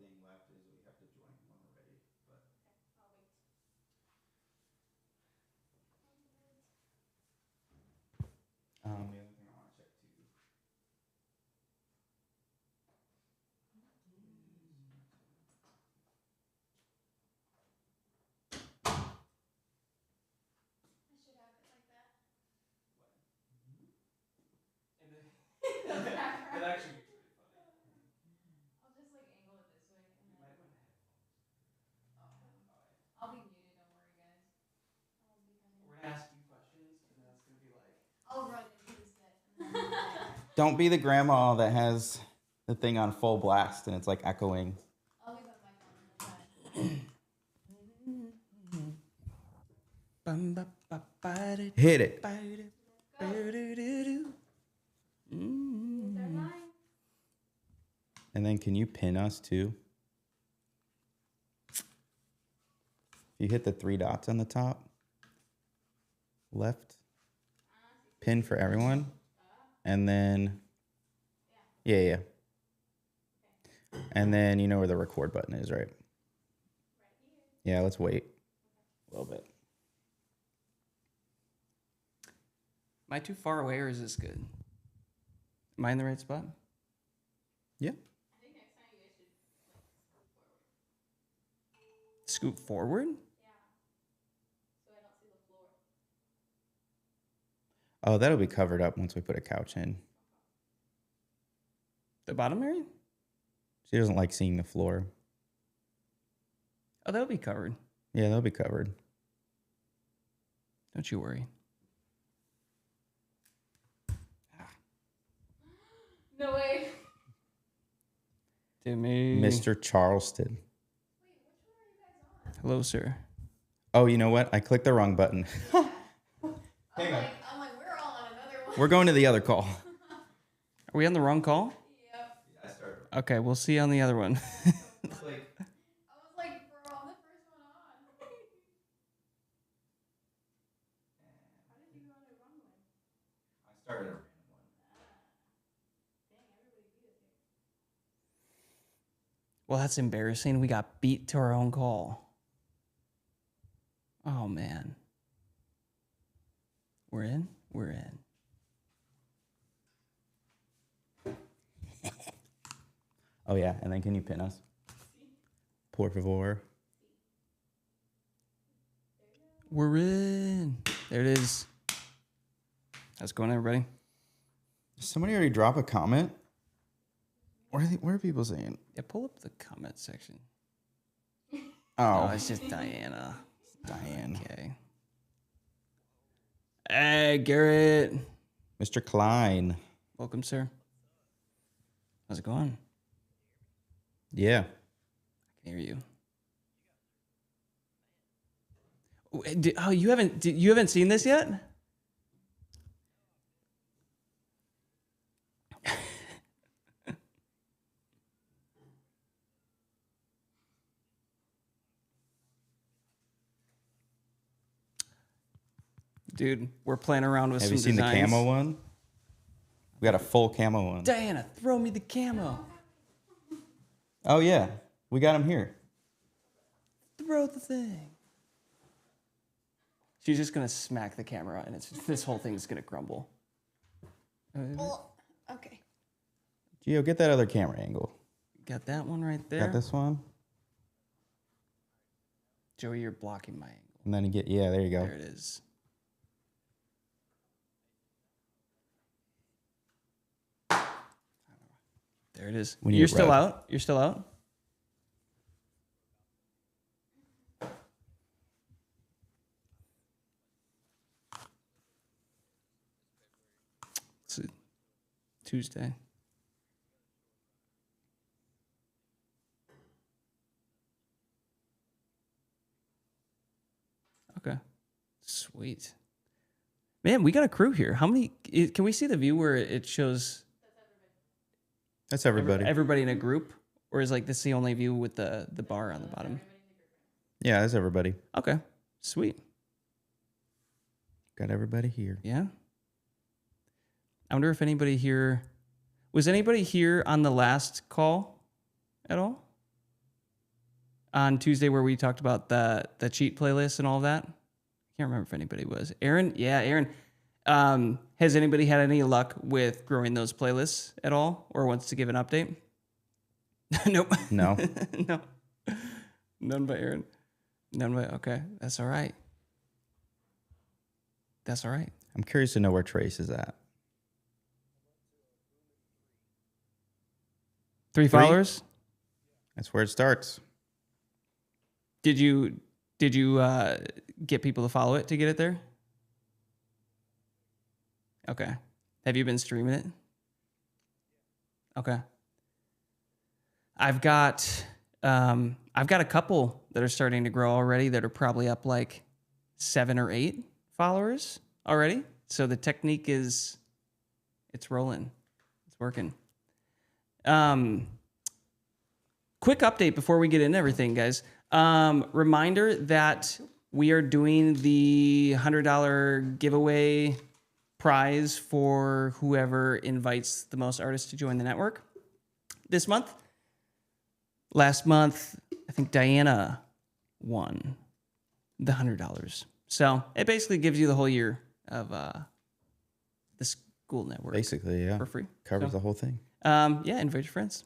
thing left is we have to join when we're ready. But the other thing I want to check too. I should have it like that. It actually gets really funny. I'll just like angle it this way and You then. might want headphones. I'll be muted, don't worry guys. I won't be cutting. We're gonna ask you questions, and then it's gonna be like. I'll run into the set. And then Don't be the grandma that has the thing on full blast and it's like echoing. I'll leave my phone in the side. Hit it. Go. They're mine. And then can you pin us too? You hit the 3 dots on the top. Left. Pin for everyone. And then, yeah. And then you know where the record button is, right? Right Yeah, let's wait a little bit. Am I too far away, or is this good? Am I in the right spot? Yeah. I think next time you guys should like scoot forward. Scoot forward? Yeah. So I don't see the floor. Oh, that'll be covered up once we put a couch in. The bottom area? She doesn't like seeing the floor. Oh, that'll be covered. Yeah, that'll be covered. Don't you worry. No way. Timmy. Mr. Charleston. Wait, which one are you guys on? Hello, sir. Oh, you know what? I clicked the wrong button. I'm like, we're all on another one. We're going to the other call. Are we on the wrong call? Yep. I started. Okay, we'll see you on the other one. I was like, bro, I'm the first one on. How did you go on a wrong one? I started a random one. Dang, everybody beat us here. Well, that's embarrassing. We got beat to our own call. Oh, man. We're in? We're in. Oh, yeah. And then can you pin us? Por favor. We're in. There it is. How's it going, everybody? Did somebody already drop a comment? What are people saying? Yeah, pull up the comment section. Oh, Oh, it's just Diana. Diane. Okay. Hey, Garrett. Mr. Klein. Welcome, sir. How's it going? Yeah. I can hear you. Oh, you haven't seen this yet? Dude, we're playing around with Have some you seen designs. the camo one? We got a full camo one. Diana, throw me the camo. Oh, yeah. We got him here. Throw the thing. She's just gonna smack the camera, and this whole thing's gonna crumble. Okay. Gio, get that other camera angle. Got that one right there. Got this one. Joey, you're blocking my angle. And then you get, yeah, there you go. There it is. There it is. We need You're it still red. out? You're still out? It's a Tuesday. Okay. Sweet. Man, we got a crew here. How many? Can we see the view where it shows That's everybody. everybody in a group? Or is like this the only view with the bar on the bottom? Yeah, that's everybody. Okay. Sweet. Got everybody here. Yeah. I wonder if anybody here was anybody here on the last call at all? on Tuesday where we talked about the cheat playlist and all that? Can't remember if anybody was. Aaron? Yeah, Aaron. Has anybody had any luck with growing those playlists at all or wants to give an update? Nope. No. No. None by Aaron. None by, okay. That's all right. That's all right. I'm curious to know where Trace is at. 3 followers? That's where it starts. Did you get people to follow it to get it there? Okay. Have you been streaming it? Okay. I've got a couple that are starting to grow already that are probably up like 7 or 8 followers already. So the technique it's rolling. It's working. Quick update before we get into everything, guys. Reminder that we are doing the $100 giveaway prize for whoever invites the most artists to join the network this month. Last month, I think Diana won the $100. So it basically gives you the whole year of the school network. Basically, yeah. For free. Covers So, the whole thing. yeah, invite your friends.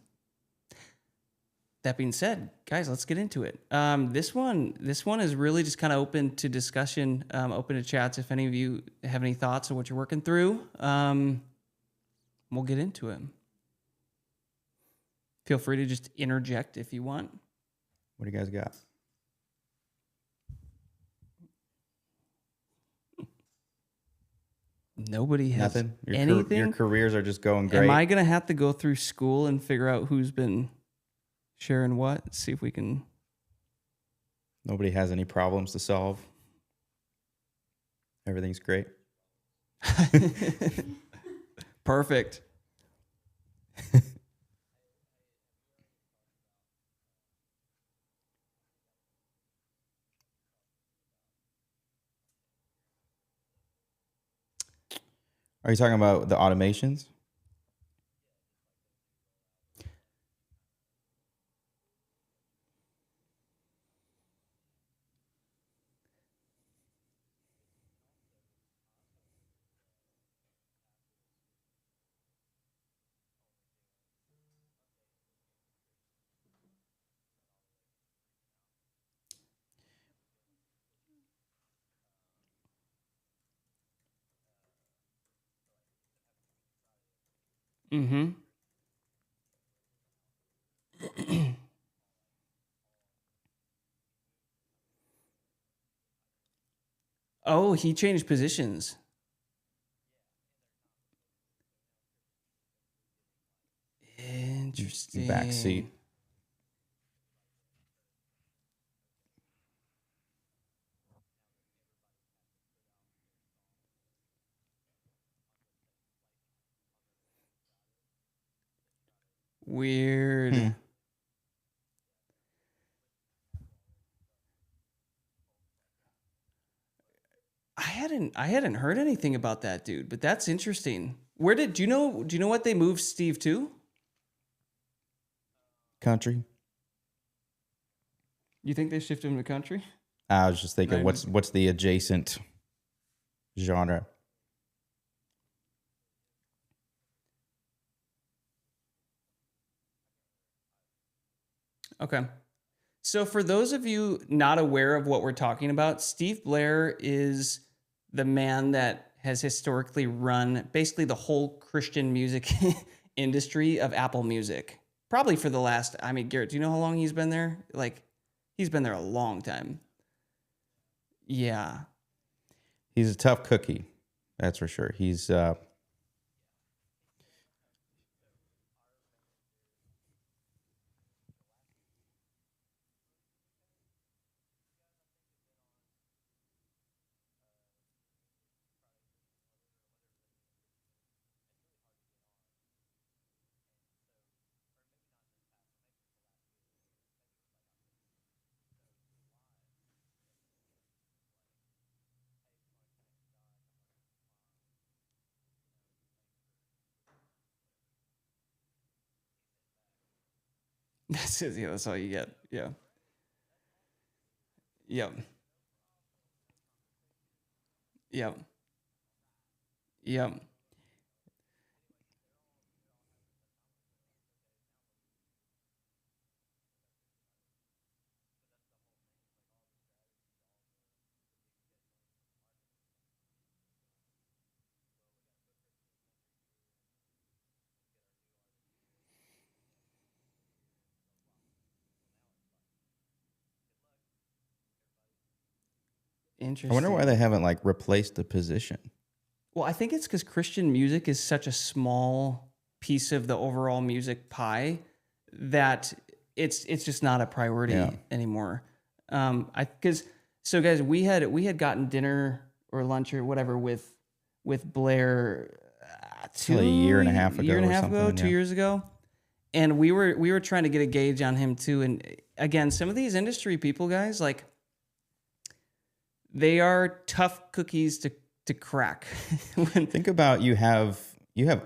That being said, guys, let's get into it. This one is really just kind of open to discussion, open to chats. If any of you have any thoughts on what you're working through, we'll get into it. Feel free to just interject if you want. What do you guys got? Nobody has Nothing? anything. Your careers are just going great. Am I going to have to go through school and figure out who's been sharing what? See if we can. Nobody has any problems to solve. Everything's great. Perfect. Are you talking about the automations? Mm-hmm. Oh, he changed positions. Interesting. Back seat. Weird. I hadn't heard anything about that, dude, but that's interesting. Do you know what they moved Steve to? Country. You think they shifted him to country? I was just thinking, Nice. what's the adjacent genre? Okay. So for those of you not aware of what we're talking about, Steve Blair is the man that has historically run basically the whole Christian music industry of Apple Music. Probably for the last, I mean, Garrett, do you know how long he's been there? Like, he's been there a long time. Yeah. He's a tough cookie, that's for sure. He's That's all you get. Yeah. Yep. Yep. Yep. I wonder why Interesting. they haven't like replaced the position. Well, I think it's because Christian music is such a small piece of the overall music pie that it's just not a priority Yeah. anymore. I because so guys, we had gotten dinner or lunch or whatever with Blair Probably a year and a half year ago and a or half ago, something, 2 yeah. years ago, and we were trying to get a gauge on him too. And again, some of these industry people, guys, like they are tough cookies to crack. When, Think about you have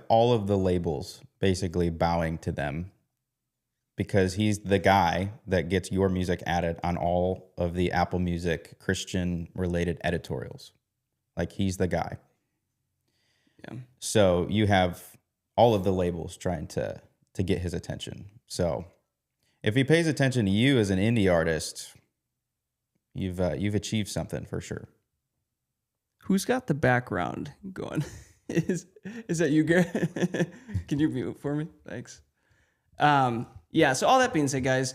all of the labels basically bowing to them because he's the guy that gets your music added on all of the Apple Music Christian related editorials. Like he's the guy. yeah. So you have all of the labels trying to get his attention. So if he pays attention to you as an indie artist, you've achieved something for sure. Who's got the background going? is that you, Garrett? Can you mute for me? Thanks. Yeah. So all that being said, guys,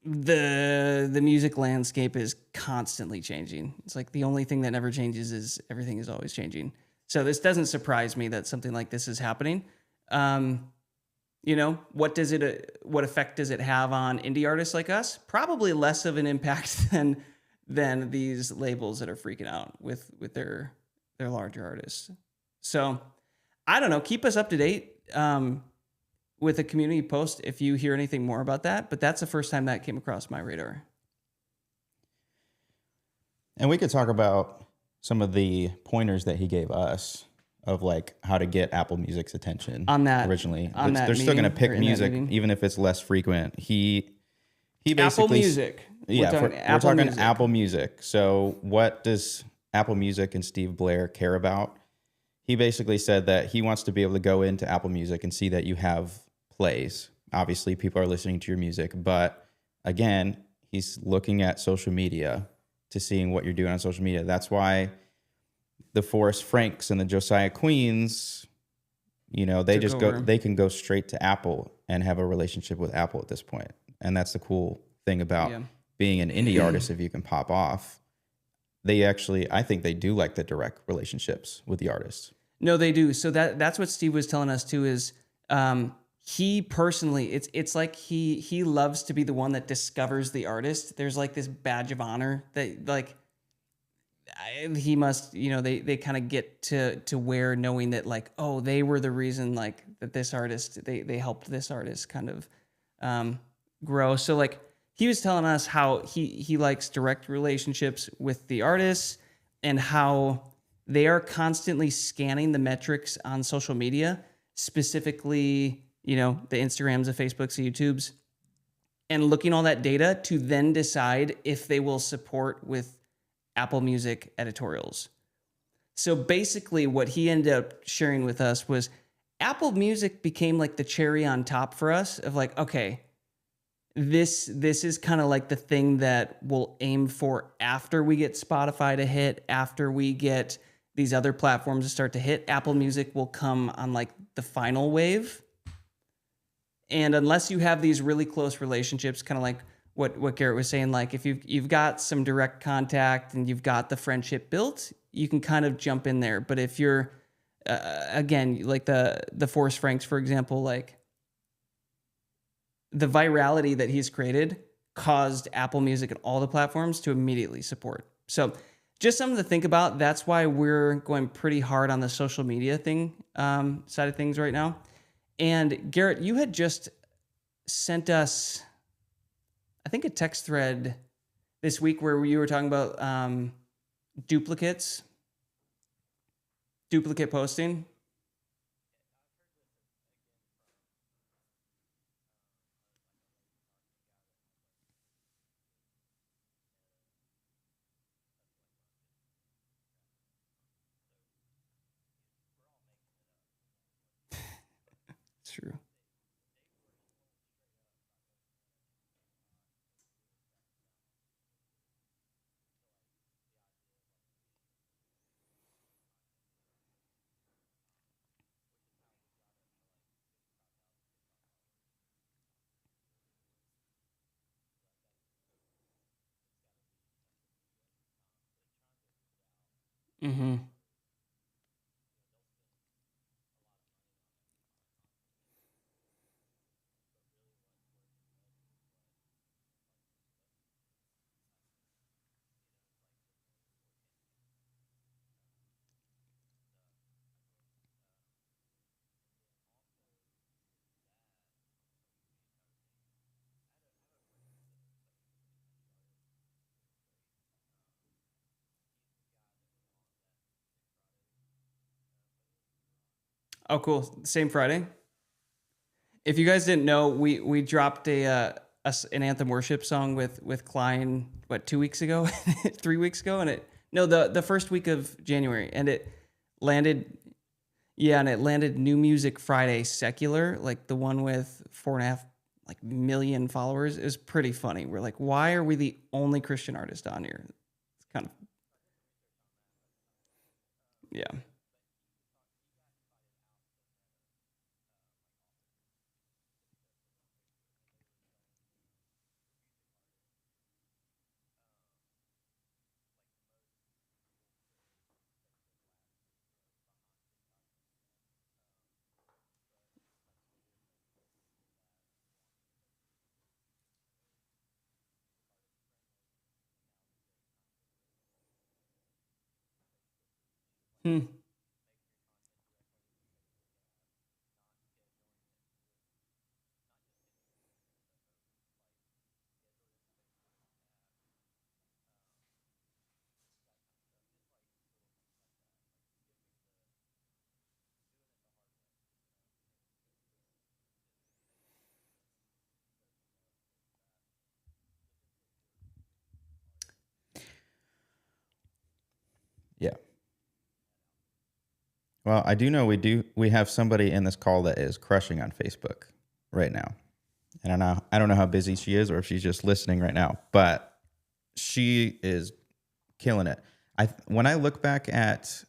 the music landscape is constantly changing. It's like the only thing that never changes is everything is always changing. So this doesn't surprise me that something like this is happening. What effect does it have on indie artists like us? Probably less of an impact than these labels that are freaking out with their larger artists. So I don't know. Keep us up to date with a community post if you hear anything more about that. But that's the first time that came across my radar. And we could talk about some of the pointers that he gave us of like how to get Apple Music's attention On that- originally. on that They're still going to meeting, pick or in that music meeting? even if it's less frequent. He basically Apple Music. Yeah, We're we're talking Apple Music. So what does Apple Music and Steve Blair care about? He basically said that he wants to be able to go into Apple Music and see that you have plays. Obviously, people are listening to your music, but again, he's looking at social media to seeing what you're doing on social media. That's why the Forrest Franks and the Josiah Queens, they Took just over. they can go straight to Apple and have a relationship with Apple at this point. And that's the cool thing about Yeah. being an indie artist. If you can pop off, I think they do like the direct relationships with the artists. No, they do. So that's what Steve was telling us too. Is he personally, it's like he loves to be the one that discovers the artist. There's like this badge of honor that like he must, they kind of get to wear, knowing that like, oh, they were the reason like that this artist, they helped this artist kind of grow. So like he was telling us how he likes direct relationships with the artists and how they are constantly scanning the metrics on social media, specifically, the Instagrams, the Facebooks, the YouTubes, and looking all that data to then decide if they will support with Apple Music editorials. So basically what he ended up sharing with us was Apple Music became like the cherry on top for us of like, okay, this is kind of like the thing that we'll aim for after we get Spotify to hit, after we get these other platforms to start to hit. Apple Music will come on like the final wave. And unless you have these really close relationships, kind of like what Garrett was saying, like if you've got some direct contact and you've got the friendship built, you can kind of jump in there. But if you're again, like the Forrest Franks, for example, like the virality that he's created caused Apple Music and all the platforms to immediately support. So just something to think about. That's why we're going pretty hard on the social media thing side of things right now. And Garrett, you had just sent us, I think, a text thread this week where you were talking about duplicate posting. true. Mm-hmm. Oh, cool. Same Friday. If you guys didn't know, we dropped an Anthem worship song with Klein, what, 2 weeks ago, 3 weeks ago, and it no the first week of January, and it landed. Yeah, and it landed New Music Friday secular, like the one with 4.5 million followers. Is pretty funny. We're like, why are we the only Christian artist on here? It's kind of, yeah. Hmm. Yeah. Well, I do know we have somebody in this call that is crushing on Facebook right now. And I don't know how busy she is or if she's just listening right now, but she is killing it. When I look back at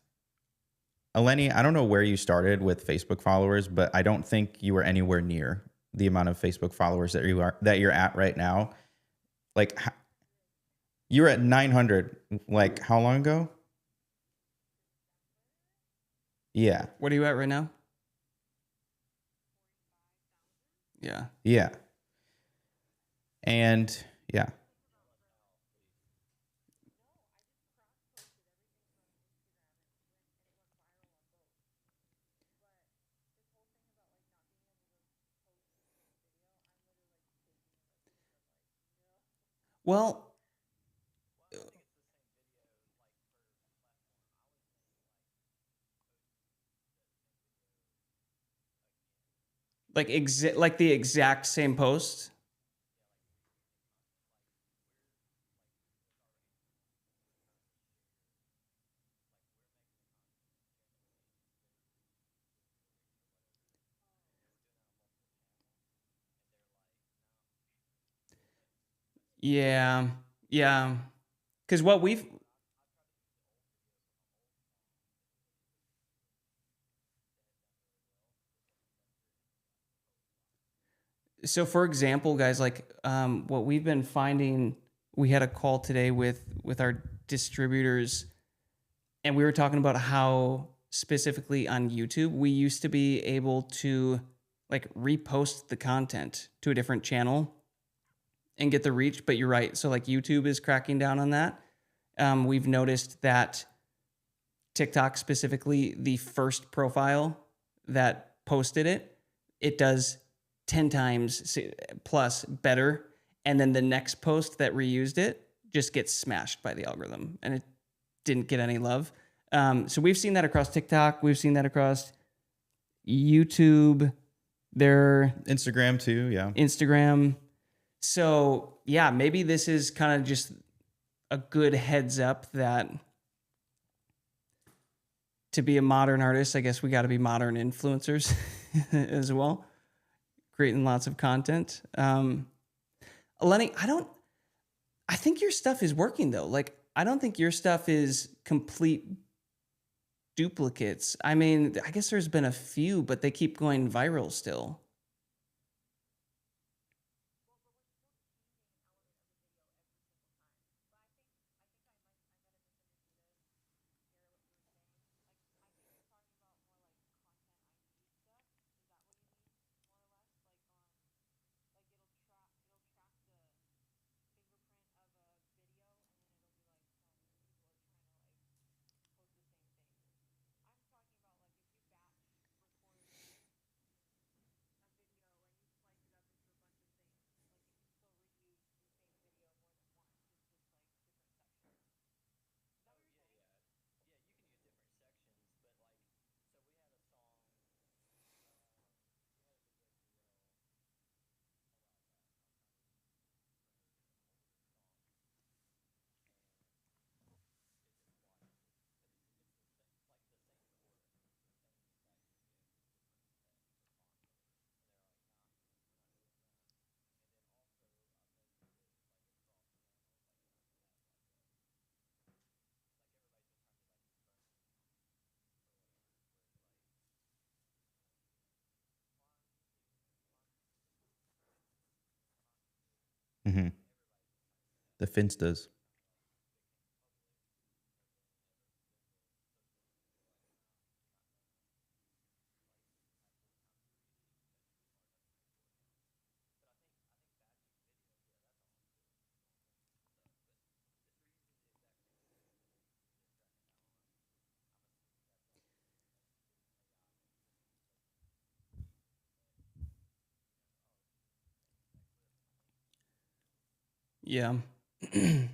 Eleni, I don't know where you started with Facebook followers, but I don't think you were anywhere near the amount of Facebook followers that you're at right now. Like you were at 900 like how long ago? Yeah. What are you at right now? Yeah. Yeah. And yeah. Well, like the exact same post. Yeah. Yeah. Because what we've so for example, guys, like what we've been finding, we had a call today with our distributors, and we were talking about how specifically on YouTube we used to be able to like repost the content to a different channel and get the reach. But you're right, so like YouTube is cracking down on that. We've noticed that TikTok specifically, the first profile that posted it, it does 10 times plus better. And then the next post that reused it just gets smashed by the algorithm and it didn't get any love. So we've seen that across TikTok. We've seen that across YouTube, their Instagram too. Yeah. Instagram. So yeah, maybe this is kind of just a good heads up that to be a modern artist, I guess we got to be modern influencers as well. creating lots of content. Lenny, I think your stuff is working though. Like, I don't think your stuff is complete duplicates. I mean, I guess there's been a few, but they keep going viral still. Hmm. The Finstas. Yeah. You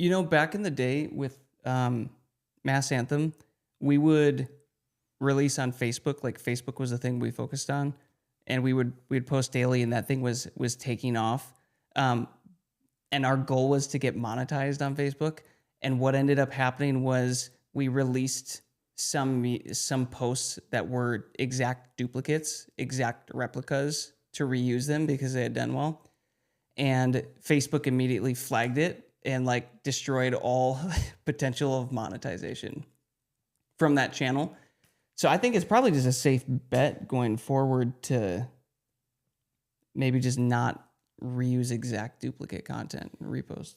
know, back in the day with Mass Anthem, we would release on Facebook. Like Facebook was the thing we focused on, and we'd post daily, and that thing was taking off. Um, and our goal was to get monetized on Facebook. And what ended up happening was we released some posts that were exact duplicates, exact replicas to reuse them because they had done well. And Facebook immediately flagged it and like destroyed all potential of monetization from that channel. So I think it's probably just a safe bet going forward to maybe just not reuse exact duplicate content and repost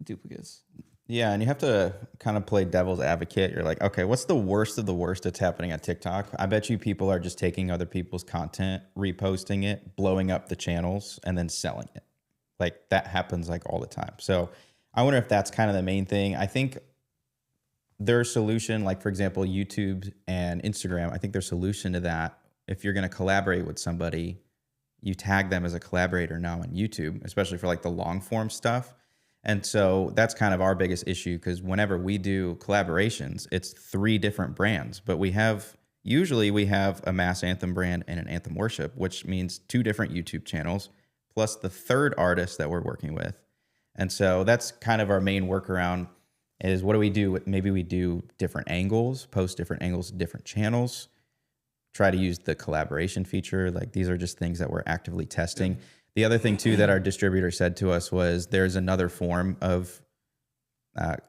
duplicates. Yeah, and you have to kind of play devil's advocate. You're like, okay, what's the worst of the worst that's happening on TikTok? I bet you people are just taking other people's content, reposting it, blowing up the channels, and then selling it. Like that happens like all the time. So I wonder if that's kind of the main thing. I think their solution, like for example, YouTube and Instagram, I think their solution to that, if you're going to collaborate with somebody, you tag them as a collaborator now on YouTube, especially for like the long form stuff. And so that's kind of our biggest issue because whenever we do collaborations, it's 3 different brands, but usually we have a Mass Anthem brand and an Anthem Worship, which means 2 different YouTube channels, plus the 3rd artist that we're working with. And so that's kind of our main workaround is what do we do? Maybe we do different angles, post different angles to different channels, try to use the collaboration feature. Like these are just things that we're actively testing. Yeah. The other thing too that our distributor said to us was there's another form of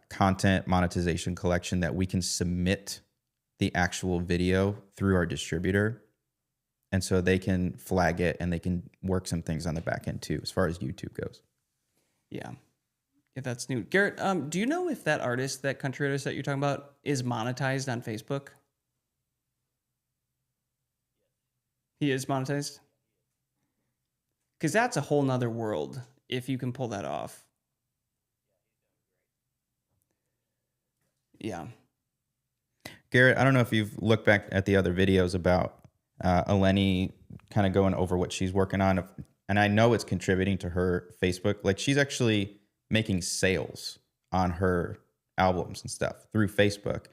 content monetization collection that we can submit the actual video through our distributor. And so they can flag it and they can work some things on the back end too, as far as YouTube goes. Yeah. Yeah, that's new. Garrett, do you know if that artist, that country artist that you're talking about, is monetized on Facebook? He is monetized? Because that's a whole nother world if you can pull that off. Yeah. Garrett, I don't know if you've looked back at the other videos about Eleni kind of going over what she's working on. And I know it's contributing to her Facebook. Like she's actually making sales on her albums and stuff through Facebook.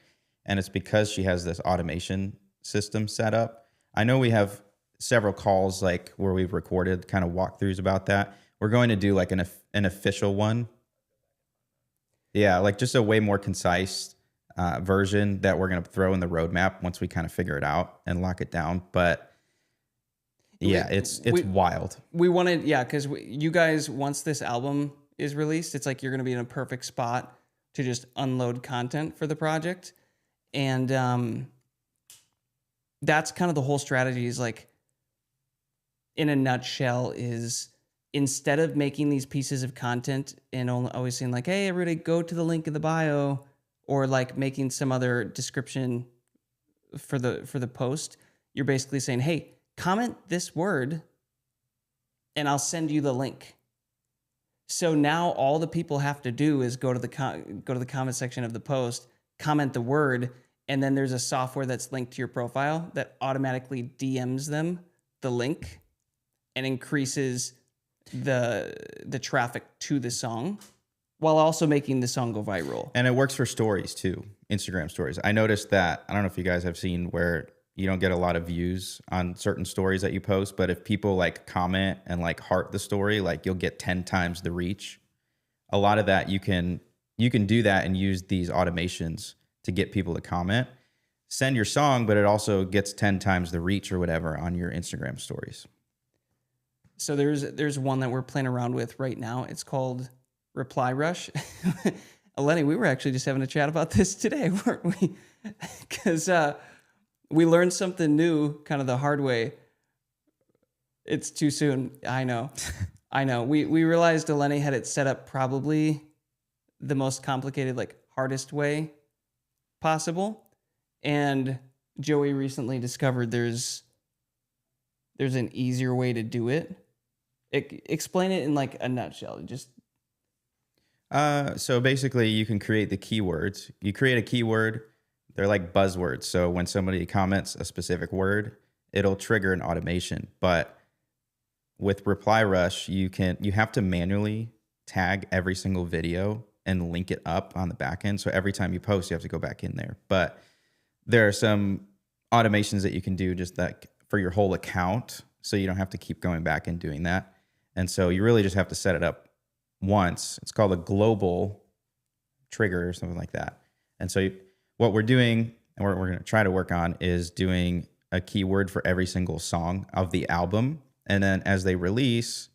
And it's because she has this automation system set up. I know we have several calls like where we've recorded kind of walkthroughs about that. we're going to do like an official one. Yeah, like just a way more concise version that we're going to throw in the roadmap once we kind of figure it out and lock it down. But yeah, it's wild. We wanted, yeah, because you guys, once this album is released, it's like you're going to be in a perfect spot to just unload content for the project. And that's kind of the whole strategy, is like, in a nutshell, is instead of making these pieces of content and always saying like, hey, everybody go to the link in the bio, or like making some other description for the post, you're basically saying, hey, comment this word and I'll send you the link. So now all the people have to do is go to the comment section of the post, comment the word, and then there's a software that's linked to your profile that automatically DMs them the link and increases the traffic to the song, while also making the song go viral. And it works for stories too, Instagram stories. I noticed that, I don't know if you guys have seen, where you don't get a lot of views on certain stories that you post, but if people like comment and like heart the story, like you'll get 10 times the reach. A lot of that you can do that and use these automations to get people to comment, send your song, but it also gets 10 times the reach or whatever on your Instagram stories. So there's one that we're playing around with right now. It's called Reply Rush. Eleni, we were actually just having a chat about this today, weren't we? Because we learned something new kind of the hard way. It's too soon. I know. I know. We realized Eleni had it set up probably the most complicated, like hardest way possible. And Joey recently discovered there's an easier way to do it. Explain it in like a nutshell. Just so basically you can create the keywords. You create a keyword, they're like buzzwords. So when somebody comments a specific word, it'll trigger an automation. But with Reply Rush, you have to manually tag every single video and link it up on the back end. So every time you post, you have to go back in there. But there are some automations that you can do just that for your whole account, so you don't have to keep going back and doing that. And so you really just have to set it up once. It's called a global trigger or something like that. And so what we're doing, and we're going to try to work on, is doing a keyword for every single song of the album. And then as they release,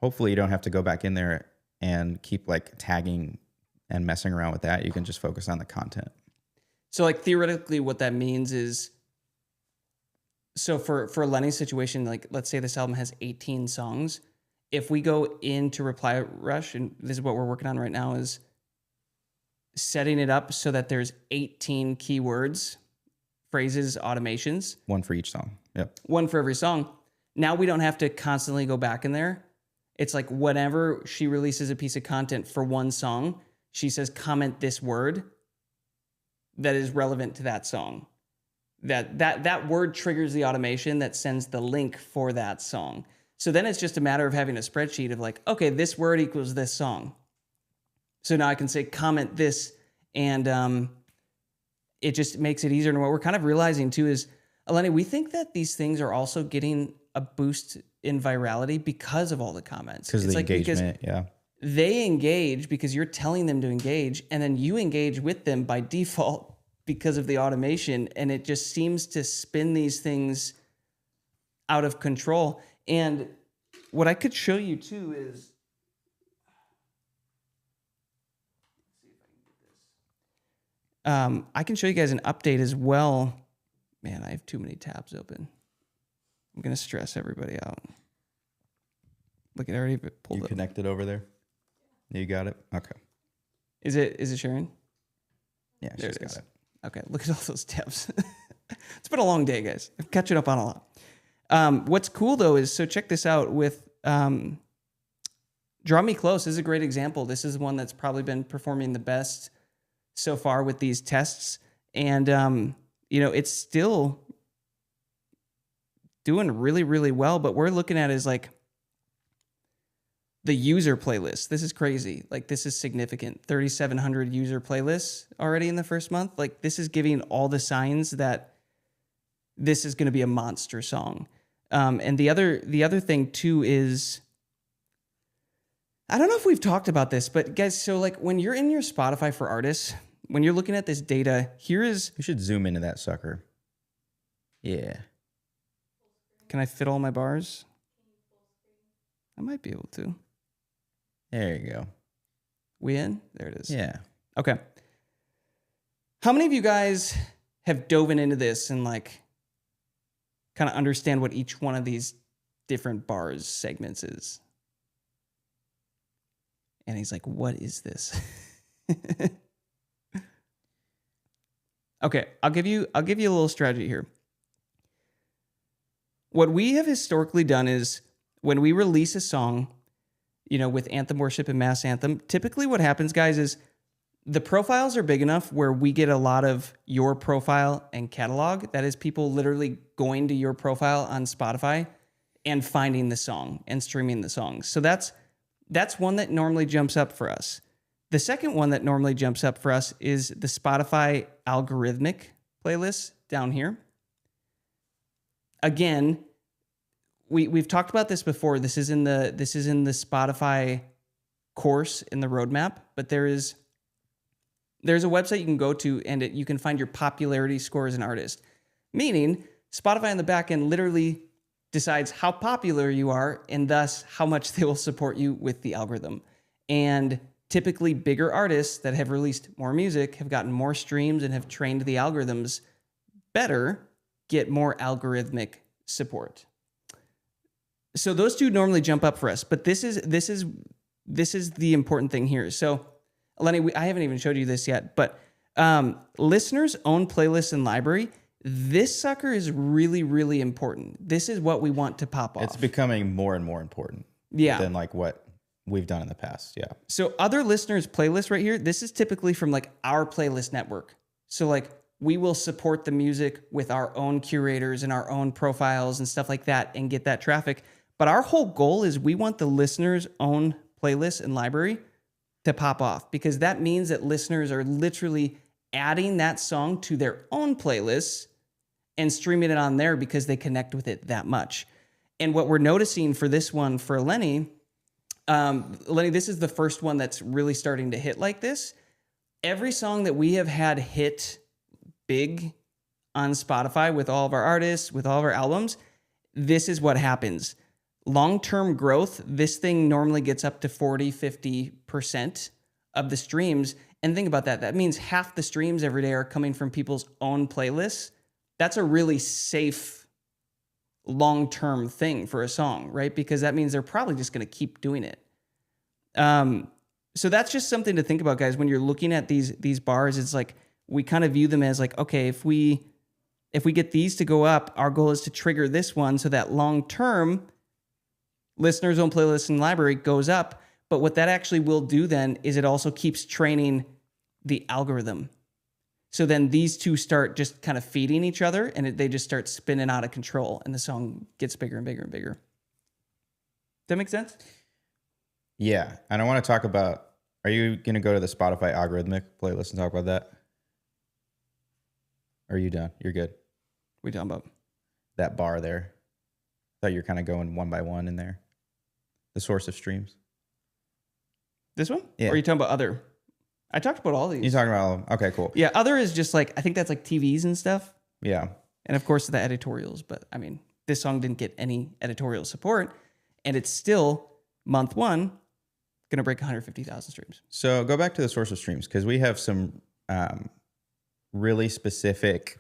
hopefully you don't have to go back in there and keep like tagging and messing around with that. You can just focus on the content. So like theoretically what that means is, so for Lenny's situation, like let's say this album has 18 songs. If we go into Reply Rush, and this is what we're working on right now, is setting it up so that there's 18 keywords, phrases, automations. One for each song. Yep. One for every song. Now we don't have to constantly go back in there. It's like whenever she releases a piece of content for one song, she says, comment this word that is relevant to that song. That word triggers the automation that sends the link for that song. So then it's just a matter of having a spreadsheet of like, okay, this word equals this song. So now I can say comment this, and it just makes it easier. And what we're kind of realizing too is, Eleni, we think that these things are also getting a boost in virality because of all the comments. Because of the engagement, yeah. They engage because you're telling them to engage, and then you engage with them by default because of the automation, and it just seems to spin these things out of control. And what I could show you too is, I can show you guys an update as well. Man, I have too many tabs open. I'm going to stress everybody out. Look, it already pulled You up. connected over there? You got it? Okay. Is it sharing? Yeah, There she's it is. got it. Okay, look at all those tabs. It's been a long day, guys. I'm catching up on a lot. What's cool, though, is, so check this out with Draw Me Close is a great example. This is one that's probably been performing the best so far with these tests. And, it's still doing really, really well. But we're looking at is like the user playlist. This is crazy. Like, this is significant. 3,700 user playlists already in the first month. Like, this is giving all the signs that this is going to be a monster song. And the other thing too is I don't know if we've talked about this, but guys, so like when you're in your Spotify for artists, when you're looking at this data, here is. You should zoom into that sucker. Yeah. Can I fit all my bars? I might be able to. There you go. We in? There it is. Yeah. Okay. How many of you guys have dove into this and like kind of understand what each one of these different bars segments is? And he's like, what is this? Okay, I'll give you a little strategy here. What we have historically done is when we release a song, you know, with Anthem Worship and Mass Anthem, typically what happens, guys, is the profiles are big enough where we get a lot of your profile and catalog. That is people literally going to your profile on Spotify and finding the song and streaming the song. So that's one that normally jumps up for us. The second one that normally jumps up for us is the Spotify algorithmic playlist down here. Again, we've talked about this before. This is in the Spotify course in the roadmap, but there's a website you can go to and you can find your popularity score as an artist. Meaning Spotify on the back end literally decides how popular you are and thus how much they will support you with the algorithm. And typically bigger artists that have released more music have gotten more streams and have trained the algorithms better, get more algorithmic support. So those two normally jump up for us, but this is the important thing here. So Lenny, I haven't even showed you this yet, but listeners' own playlists and library, this sucker is really, really important. This is what we want to pop off. It's becoming more and more important than like what we've done in the past. Yeah. So other listeners' playlists right here, this is typically from like our playlist network. So like we will support the music with our own curators and our own profiles and stuff like that and get that traffic. But our whole goal is we want the listeners' own playlist and library to pop off, because that means that listeners are literally adding that song to their own playlists and streaming it on there because they connect with it that much. And what we're noticing for this one for Lenny, this is the first one that's really starting to hit like this. Every song that we have had hit big on Spotify with all of our artists, with all of our albums, this is what happens. Long-term growth, this thing normally gets up to 40, 50% of the streams. And think about that. That means half the streams every day are coming from people's own playlists. That's a really safe long-term thing for a song, right? Because that means they're probably just going to keep doing it. So that's just something to think about, guys. When you're looking at these bars, it's like we kind of view them as like, okay, if we get these to go up, our goal is to trigger this one so that long-term listeners' own playlist and library goes up. But what that actually will do then is it also keeps training the algorithm. So then these two start just kind of feeding each other and they just start spinning out of control and the song gets bigger and bigger and bigger. Does that make sense? Yeah. And I want to talk about, are you going to go to the Spotify algorithmic playlist and talk about that? Or are you done? You're good. What are you talking about? That bar there. I thought you were kind of going one by one in there. The source of streams. This one? Yeah. Or are you talking about other? I talked about all these. You're talking about all of them? Okay, cool. Yeah, other is just like, I think that's like TVs and stuff. Yeah. And of course the editorials. But I mean, this song didn't get any editorial support. And it's still, month one, going to break 150,000 streams. So go back to the source of streams, because we have some really specific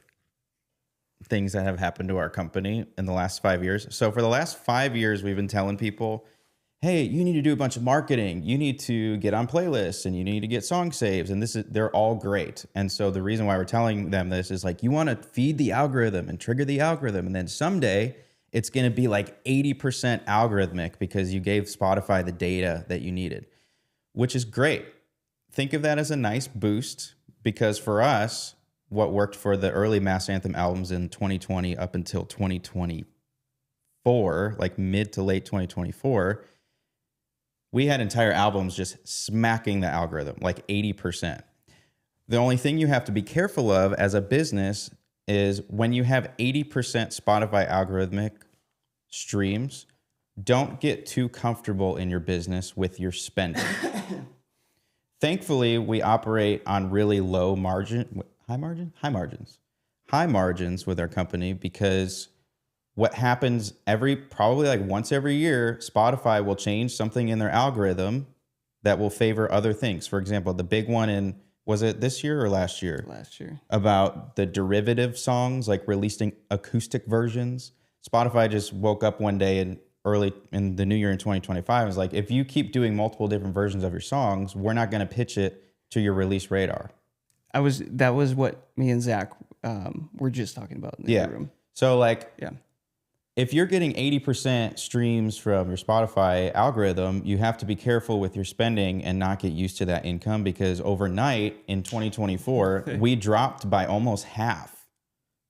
things that have happened to our company in the last 5 years. So for the last 5 years, we've been telling people, hey, you need to do a bunch of marketing. You need to get on playlists and you need to get song saves. And they're all great. And so the reason why we're telling them this is like, you want to feed the algorithm and trigger the algorithm. And then someday it's going to be like 80% algorithmic because you gave Spotify the data that you needed, which is great. Think of that as a nice boost, because for us, what worked for the early Mass Anthem albums in 2020 up until 2024, like mid to late 2024, we had entire albums just smacking the algorithm, like 80%. The only thing you have to be careful of as a business is when you have 80% Spotify algorithmic streams, don't get too comfortable in your business with your spending. Thankfully, we operate on really high margins with our company, because what happens probably like once every year, Spotify will change something in their algorithm that will favor other things. For example, the big one was it this year or last year? Last year. About the derivative songs, like releasing acoustic versions. Spotify just woke up one day and early in the new year in 2025 was like, if you keep doing multiple different versions of your songs, we're not going to pitch it to your release radar. That was what me and Zach were just talking about in the other room. So like, yeah. If you're getting 80% streams from your Spotify algorithm, you have to be careful with your spending and not get used to that income, because overnight in 2024, we dropped by almost half.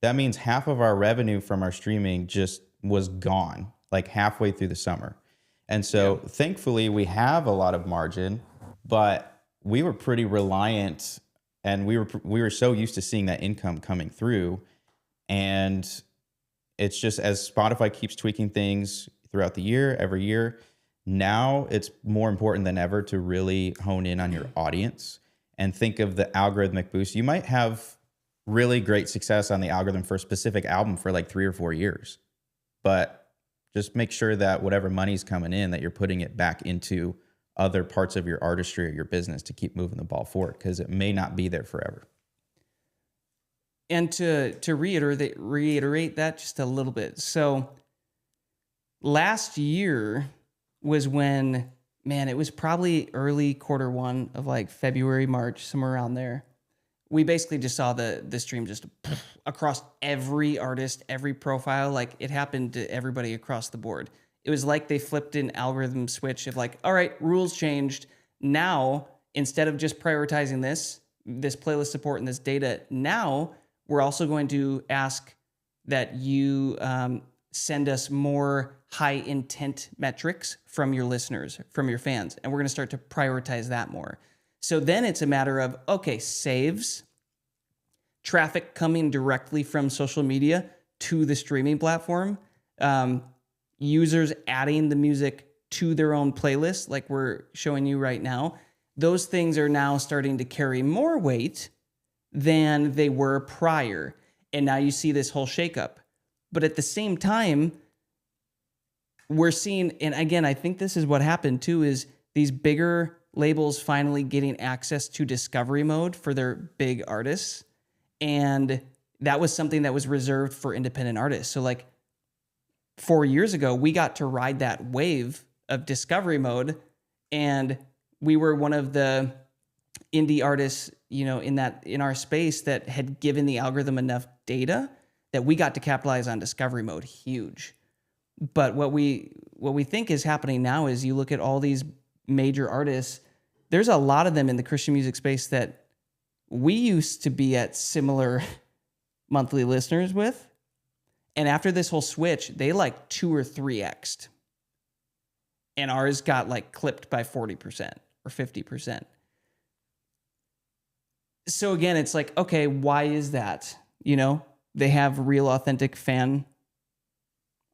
That means half of our revenue from our streaming just was gone, like halfway through the summer. And so thankfully we have a lot of margin, but we were pretty reliant, and we were so used to seeing that income coming through. And it's just, as Spotify keeps tweaking things throughout the year, every year, now it's more important than ever to really hone in on your audience and think of the algorithmic boost. You might have really great success on the algorithm for a specific album for like 3 or 4 years, but just make sure that whatever money's coming in, that you're putting it back into other parts of your artistry or your business to keep moving the ball forward, because it may not be there forever. And to reiterate that just a little bit. So last year was when, man, it was probably early Q1 of like February, March, somewhere around there. We basically just saw the stream just across every artist, every profile. Like, it happened to everybody across the board. It was like they flipped an algorithm switch of like, all right, rules changed. Now, instead of just prioritizing this playlist support and this data, now we're also going to ask that you send us more high intent metrics from your listeners, from your fans. And we're going to start to prioritize that more. So then it's a matter of, okay, saves, traffic coming directly from social media to the streaming platform, users adding the music to their own playlist, like we're showing you right now. Those things are now starting to carry more weight than they were prior. And now you see this whole shakeup. But at the same time, we're seeing, and again, I think this is what happened too, is these bigger labels finally getting access to discovery mode for their big artists. And that was something that was reserved for independent artists. So like 4 years ago, we got to ride that wave of discovery mode, and we were one of the indie artists, you know, in our space that had given the algorithm enough data that we got to capitalize on discovery mode. Huge. But what we think is happening now is you look at all these major artists, there's a lot of them in the Christian music space that we used to be at similar monthly listeners with. And after this whole switch, they like 2 or 3x'd. And ours got like clipped by 40% or 50%. So again, it's like, okay, why is that? You know, they have real authentic fan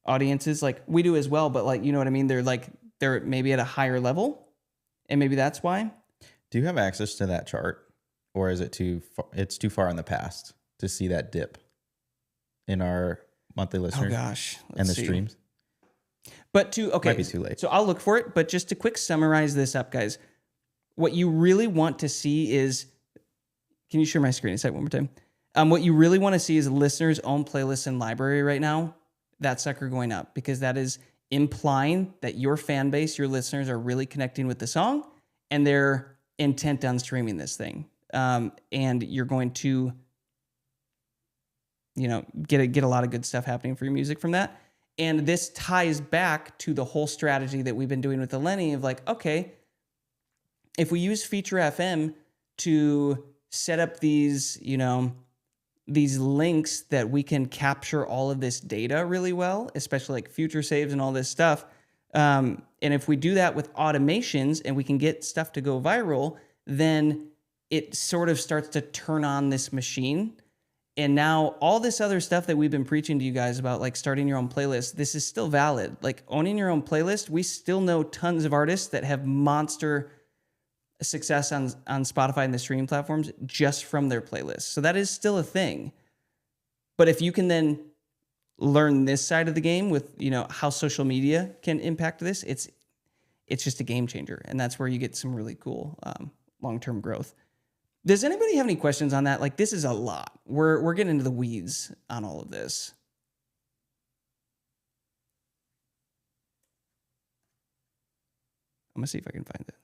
audiences like we do as well, but like, you know what I mean? They're maybe at a higher level, and maybe that's why. Do you have access to that chart, or is it it's too far in the past to see that dip in our monthly listeners? Oh gosh. And the streams? But okay. Might be too late. So I'll look for it, but just to quick summarize this up, guys, what you really want to see is, can you share my screen a second one more time? What you really want to see is listeners' own playlists and library right now. That sucker going up, because that is implying that your fan base, your listeners, are really connecting with the song and they're intent on streaming this thing. And you're going to, you know, get a lot of good stuff happening for your music from that. And this ties back to the whole strategy that we've been doing with Eleni of like, okay, if we use Feature FM to set up these, you know, these links that we can capture all of this data really well, especially like future saves and all this stuff. And if we do that with automations and we can get stuff to go viral, then it sort of starts to turn on this machine. And now all this other stuff that we've been preaching to you guys about, like starting your own playlist, this is still valid. Like owning your own playlist, we still know tons of artists that have monster success on Spotify and the streaming platforms just from their playlists. So that is still a thing. But if you can then learn this side of the game with, you know, how social media can impact this, it's just a game changer. And that's where you get some really cool long-term growth. Does anybody have any questions on that? Like, this is a lot. We're getting into the weeds on all of this. I'm gonna see if I can find it.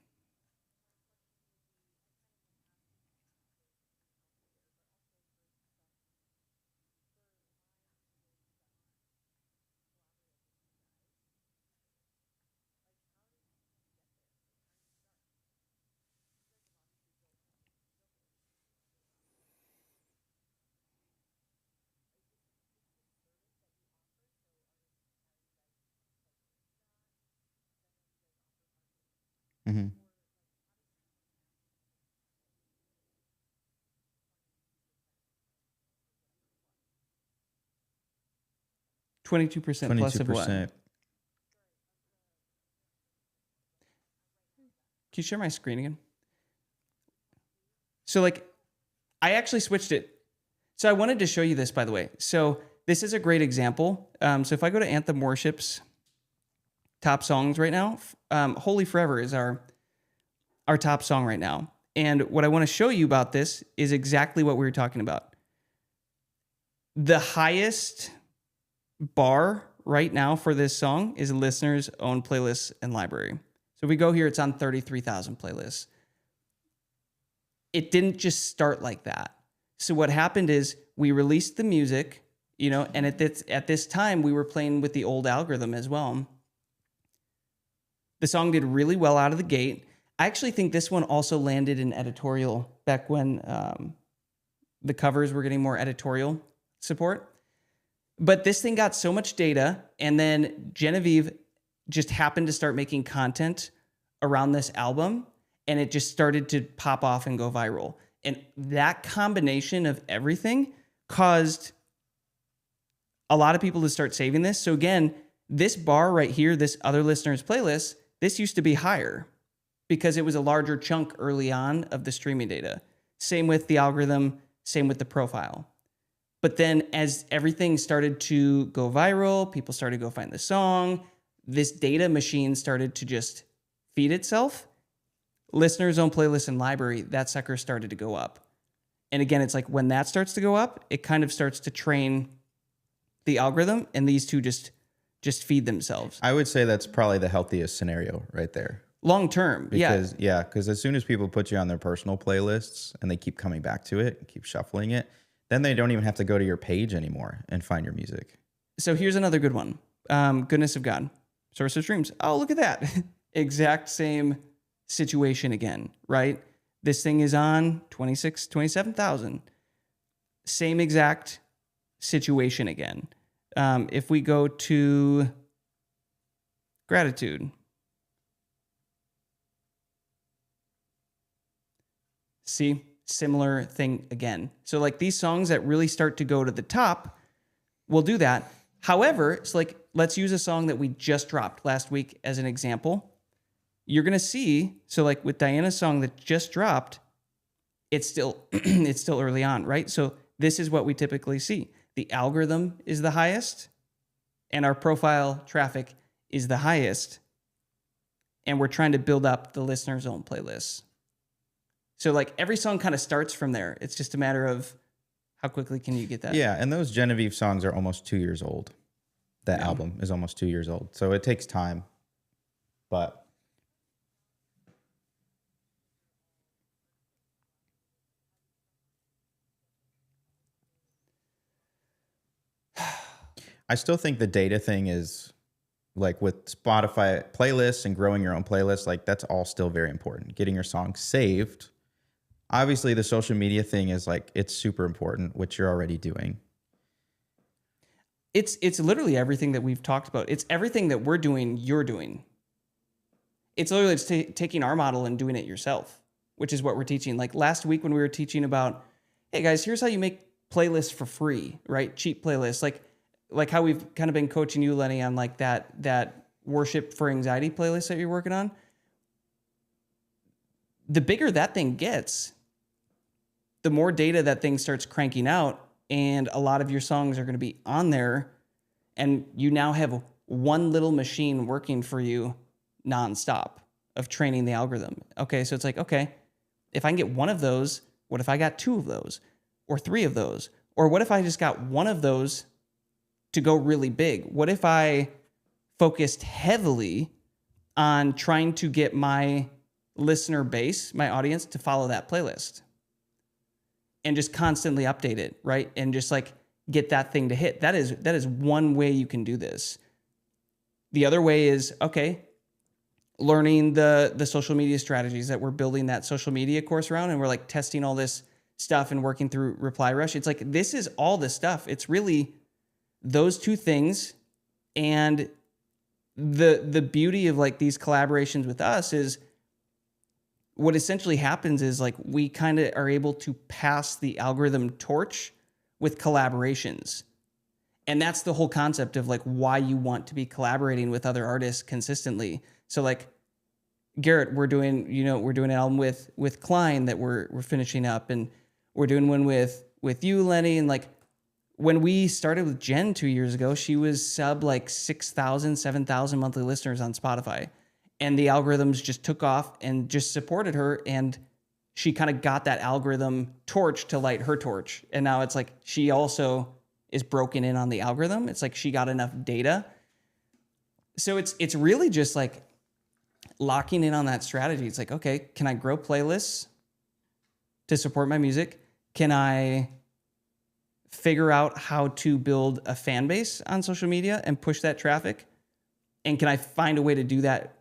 Mm-hmm. 22% plus of what? 22%. Can you share my screen again? So like, I actually switched it. So I wanted to show you this, by the way. So this is a great example. So if I go to Anthem Worship's top songs right now, Holy Forever is our top song right now. And what I want to show you about this is exactly what we were talking about. The highest bar right now for this song is listeners' own playlists and library. So if we go here, it's on 33,000 playlists. It didn't just start like that. So what happened is we released the music, you know, and at this time we were playing with the old algorithm as well. The song did really well out of the gate. I actually think this one also landed in editorial back when the covers were getting more editorial support. But this thing got so much data, and then Genevieve just happened to start making content around this album, and it just started to pop off and go viral. And that combination of everything caused a lot of people to start saving this. So again, this bar right here, this other listeners playlist, this used to be higher because it was a larger chunk early on of the streaming data. Same with the algorithm, same with the profile. But then as everything started to go viral, people started to go find the song, this data machine started to just feed itself. Listeners' own playlist and library, that sucker started to go up. And again, it's like when that starts to go up, it kind of starts to train the algorithm, and these two just feed themselves. I would say that's probably the healthiest scenario right there. Long term, Because as soon as people put you on their personal playlists and they keep coming back to it and keep shuffling it, then they don't even have to go to your page anymore and find your music. So here's another good one. Goodness of God, source of streams. Oh, look at that. Exact same situation again, right? This thing is on 27,000. Same exact situation again. If we go to gratitude, see, similar thing again. So like these songs that really start to go to the top will do that. However, it's like, let's use a song that we just dropped last week as an example. You're going to see, so like with Diana's song that just dropped, it's still it's still early on, right? So this is what we typically see. The algorithm is the highest and our profile traffic is the highest. And we're trying to build up the listener's own playlists. So like every song kind of starts from there. It's just a matter of how quickly can you get that? Yeah, and those Genevieve songs are almost 2 years old. That album is almost 2 years old. So it takes time. But I still think the data thing is like with Spotify playlists and growing your own playlists, like that's all still very important. Getting your songs saved. Obviously, the social media thing is like, it's super important, which you're already doing. It's literally everything that we've talked about. It's everything that we're doing, you're doing. It's literally just taking our model and doing it yourself, which is what we're teaching. Like last week when we were teaching about, hey guys, here's how you make playlists for free, right? Cheap playlists, like how we've kind of been coaching you, Lenny, on like that worship for anxiety playlist that you're working on. The bigger that thing gets, the more data that thing starts cranking out, and a lot of your songs are going to be on there, and you now have one little machine working for you nonstop of training the algorithm. Okay, so it's like, okay, if I can get one of those, what if I got two of those or three of those? Or what if I just got one of those to go really big? What if I focused heavily on trying to get my listener base, my audience, to follow that playlist and just constantly update it, right? And just like get that thing to hit. That is one way you can do this. The other way is, okay, learning the social media strategies that we're building that social media course around, and we're like testing all this stuff and working through Reply Rush. It's like, this is all the stuff. It's really those two things. And the beauty of like these collaborations with us is what essentially happens is like we kind of are able to pass the algorithm torch with collaborations. And that's the whole concept of like why you want to be collaborating with other artists consistently. So like Garrett, we're doing an album with Klein that we're finishing up, and we're doing one with you, Lenny. And like when we started with Jen 2 years ago, she was sub like 6,000, 7,000 monthly listeners on Spotify. And the algorithms just took off and just supported her. And she kind of got that algorithm torch to light her torch. And now it's like she also is broken in on the algorithm. It's like she got enough data. So it's really just like locking in on that strategy. It's like, okay, can I grow playlists to support my music? Can I figure out how to build a fan base on social media and push that traffic? And can I find a way to do that,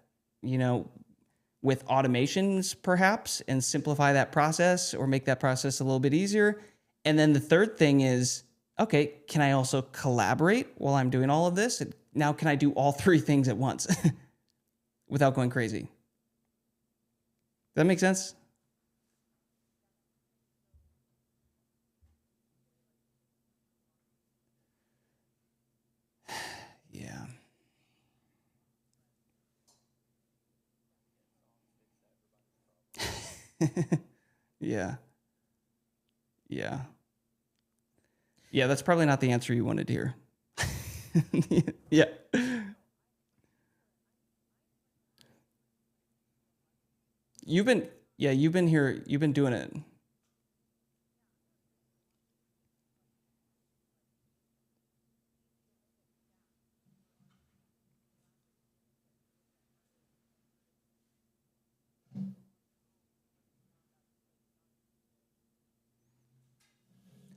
with automations perhaps, and simplify that process or make that process a little bit easier? And then the third thing is, okay, can I also collaborate while I'm doing all of this? And now can I do all three things at once without going crazy? Does that make sense? Yeah. Yeah. Yeah. Yeah, that's probably not the answer you wanted to hear. Yeah. You've been here, you've been doing it.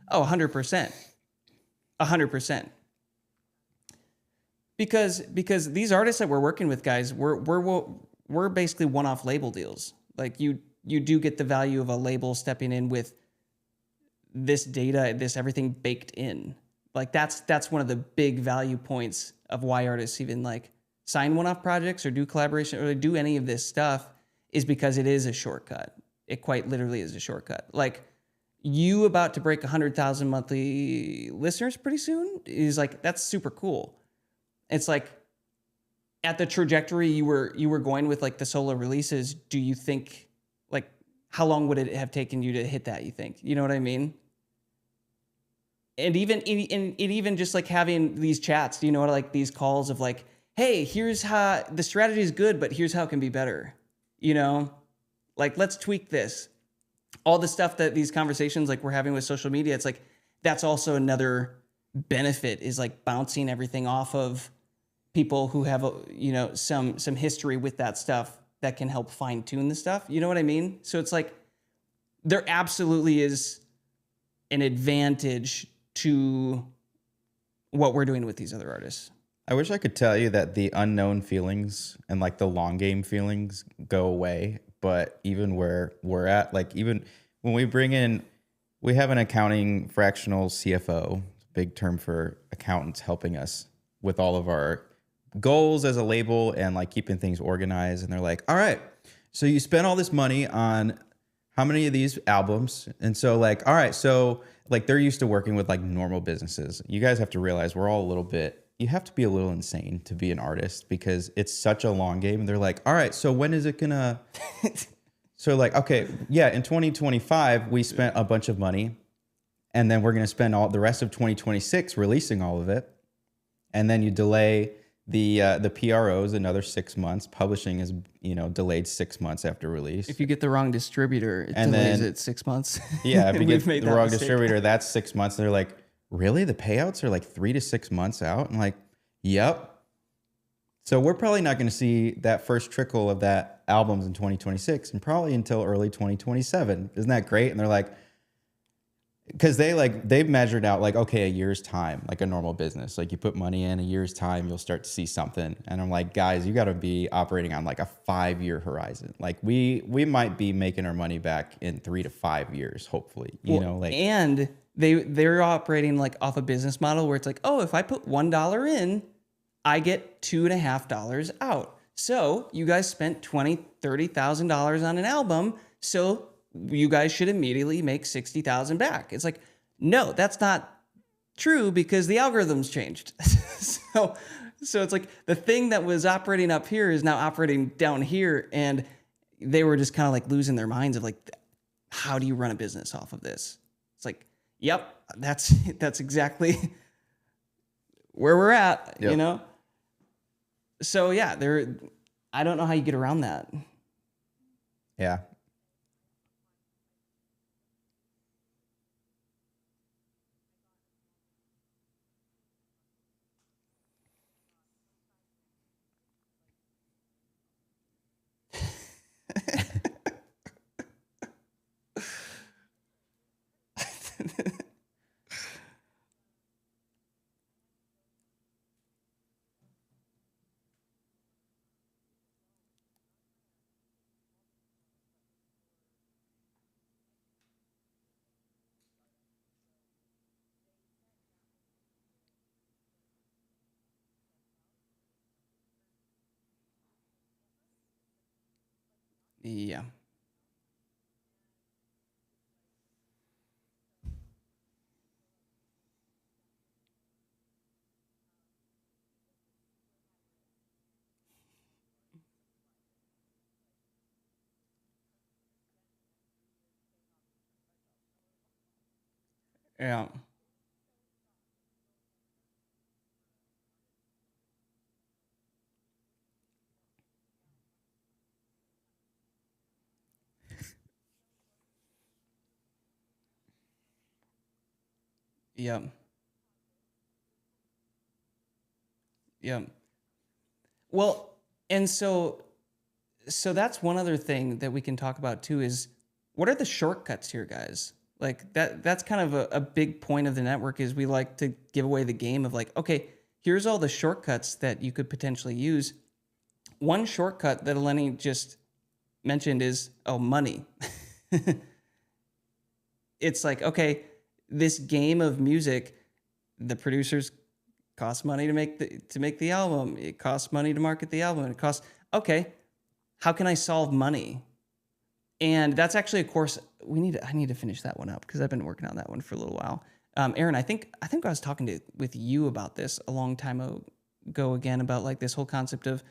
Oh, 100%. 100%. Because these artists that we're working with, guys, we're basically one-off label deals. Like you do get the value of a label stepping in with this data, this everything baked in. Like that's one of the big value points of why artists even like sign one-off projects or do collaboration or do any of this stuff, is because it is a shortcut. It quite literally is a shortcut. Like, you about to break 100,000 monthly listeners pretty soon is like, that's super cool. It's like, at the trajectory you were going with like the solo releases, do you think, like, how long would it have taken you to hit that, you think? You know what I mean? And even just like having these chats, like these calls of like, hey, here's how the strategy is good, but here's how it can be better. Like, let's tweak this. All the stuff that these conversations like we're having with social media, it's like, that's also another benefit, is like bouncing everything off of people who have, some history with that stuff that can help fine tune the stuff. You know what I mean? So it's like, there absolutely is an advantage to what we're doing with these other artists. I wish I could tell you that the unknown feelings and like the long game feelings go away. But even where we're at, like even when we have an accounting fractional CFO, big term for accountants, helping us with all of our goals as a label and like keeping things organized. And they're like, all right, so you spent all this money on how many of these albums? And so like, all right, so like they're used to working with like normal businesses. You guys have to realize we're all a little bit, you have to be a little insane to be an artist because it's such a long game. And they're like, all right, so when is it gonna, so like, okay, yeah, in 2025, we spent a bunch of money and then we're gonna spend all the rest of 2026 releasing all of it. And then you delay the PROs another 6 months. Publishing is, delayed 6 months after release. If you get the wrong distributor, it And delays then- it 6 months. Yeah, if you get made the that wrong mistake. distributor, that's 6 months. They're like, really? The payouts are like 3 to 6 months out? I'm like, yep. So we're probably not going to see that first trickle of that albums in 2026 and probably until early 2027. Isn't that great? And they're like, because they've measured out like, okay, a year's time, like a normal business. Like you put money in a year's time, you'll start to see something. And I'm like, guys, you got to be operating on like a 5-year horizon. Like we might be making our money back in 3 to 5 years, hopefully. And they're operating like off a business model where it's like, oh, if I put $1 in, I get $2.50 out. So you guys spent $20,000, $30,000 on an album. So you guys should immediately make $60,000 back. It's like, no, that's not true because the algorithm's changed. so it's like the thing that was operating up here is now operating down here. And they were just kind of like losing their minds of like, how do you run a business off of this? It's like, yep, that's exactly where we're at, Yep. So yeah, I don't know how you get around that. Yeah. Yeah. Yeah. Yeah. Yeah. Well, and so that's one other thing that we can talk about too is what are the shortcuts here, guys? Like that's kind of a big point of the network is we like to give away the game of like, okay, here's all the shortcuts that you could potentially use. One shortcut that Eleni just mentioned is, money. It's like, okay, this game of music, the producers cost money to make the album. It costs money to market the album. It costs, okay, how can I solve money? And that's actually a course I need to finish that one up because I've been working on that one for a little while. Aaron, I think I was talking with you about this a long time ago again about like this whole concept of,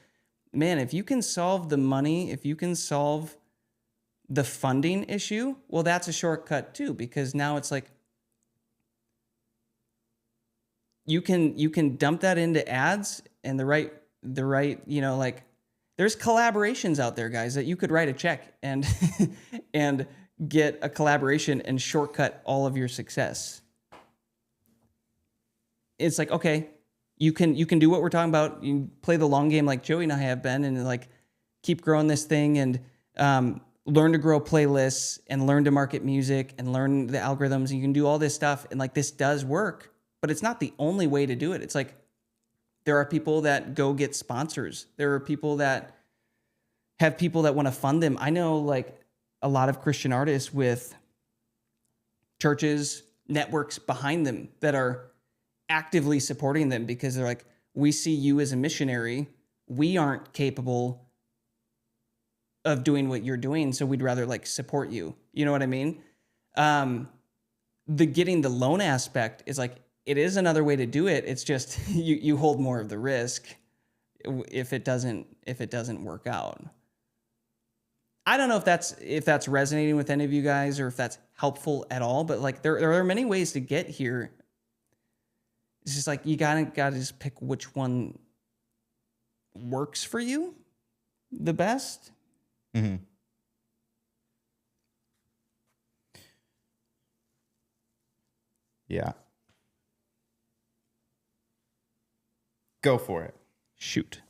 man, if you can solve the money, if you can solve the funding issue, well, that's a shortcut too, because now it's like you can dump that into ads and the right, like there's collaborations out there, guys, that you could write a check and and get a collaboration and shortcut all of your success. It's like, okay, you can do what we're talking about. You play the long game like Joey and I have been, and like keep growing this thing and learn to grow playlists and learn to market music and learn the algorithms. You can do all this stuff, and like this does work, but it's not the only way to do it. It's like there are people that go get sponsors. There are people that have people that want to fund them. I know like a lot of Christian artists with churches, networks behind them that are actively supporting them because they're like, we see you as a missionary. We aren't capable of doing what you're doing, so we'd rather like support you. You know what I mean? The getting the loan aspect is like, it is another way to do it. It's just you hold more of the risk if it doesn't work out. I don't know if that's resonating with any of you guys or if that's helpful at all, but like there are many ways to get here. It's just like you gotta just pick which one works for you the best. Mm-hmm. Yeah. Go for it. Shoot.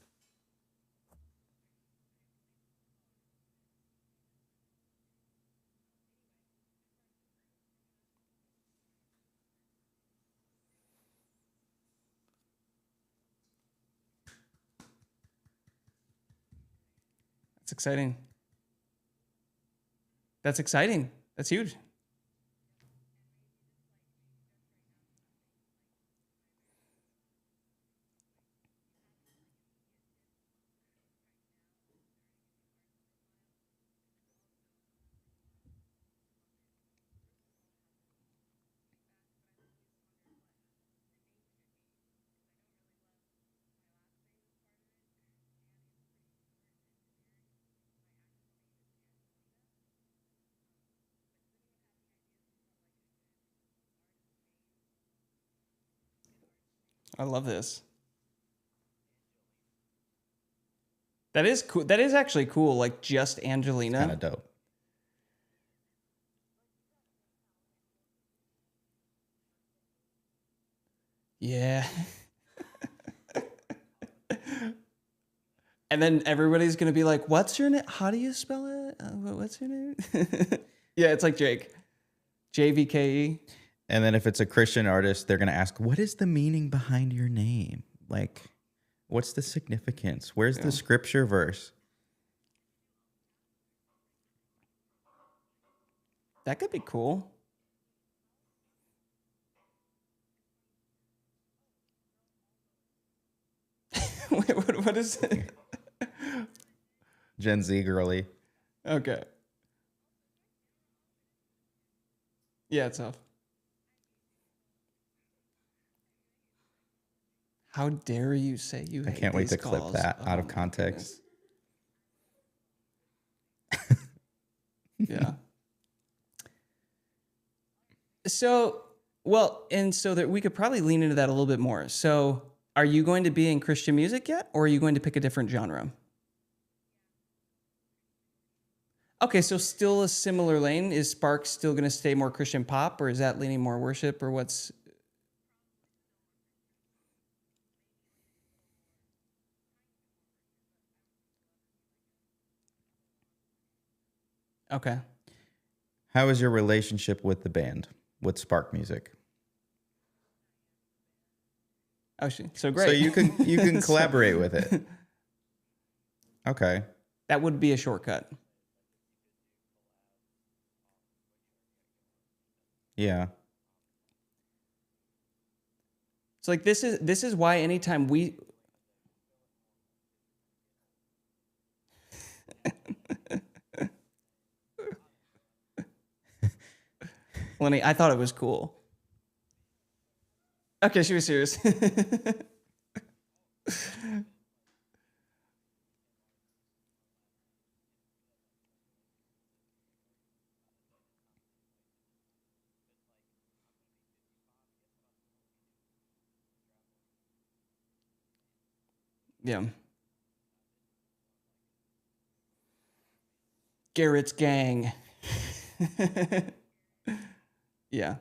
That's exciting. That's exciting. That's huge. I love this. That is cool. That is actually cool. Like just Angelina. Kind of dope. Yeah. And then everybody's gonna be like, "What's your name? How do you spell it? What's your name?" Yeah, it's like Jake, JVKE. And then if it's a Christian artist, they're going to ask, what is the meaning behind your name? Like, what's the significance? Where's the scripture verse? That could be cool. Wait, what is it? Gen Z girly. Okay. Yeah, it's tough. How dare you say you I hate can't wait these to clip calls? that out Oh of my context. goodness. Yeah. So, well, and so that we could probably lean into that a little bit more. So, are you going to be in Christian music yet, or are you going to pick a different genre? Okay, so still a similar lane. Is Spark still going to stay more Christian pop, or is that leaning more worship, or what's? Okay. How is your relationship with the band, with Spark Music? Oh, so great. So you can So- collaborate with it. Okay. That would be a shortcut. Yeah. So like this is why anytime we Lenny, I thought it was cool. Okay, she was serious. Yeah. Garrett's gang. Yeah.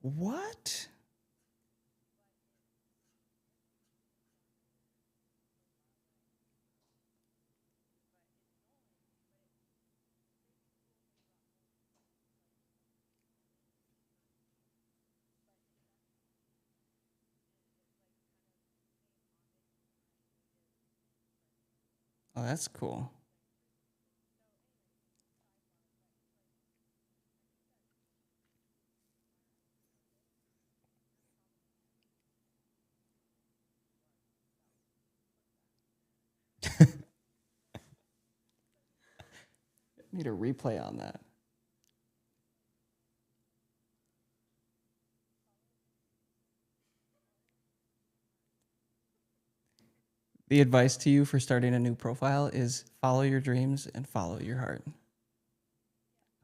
What? Oh, that's cool. need a replay on that. The advice to you for starting a new profile is follow your dreams and follow your heart.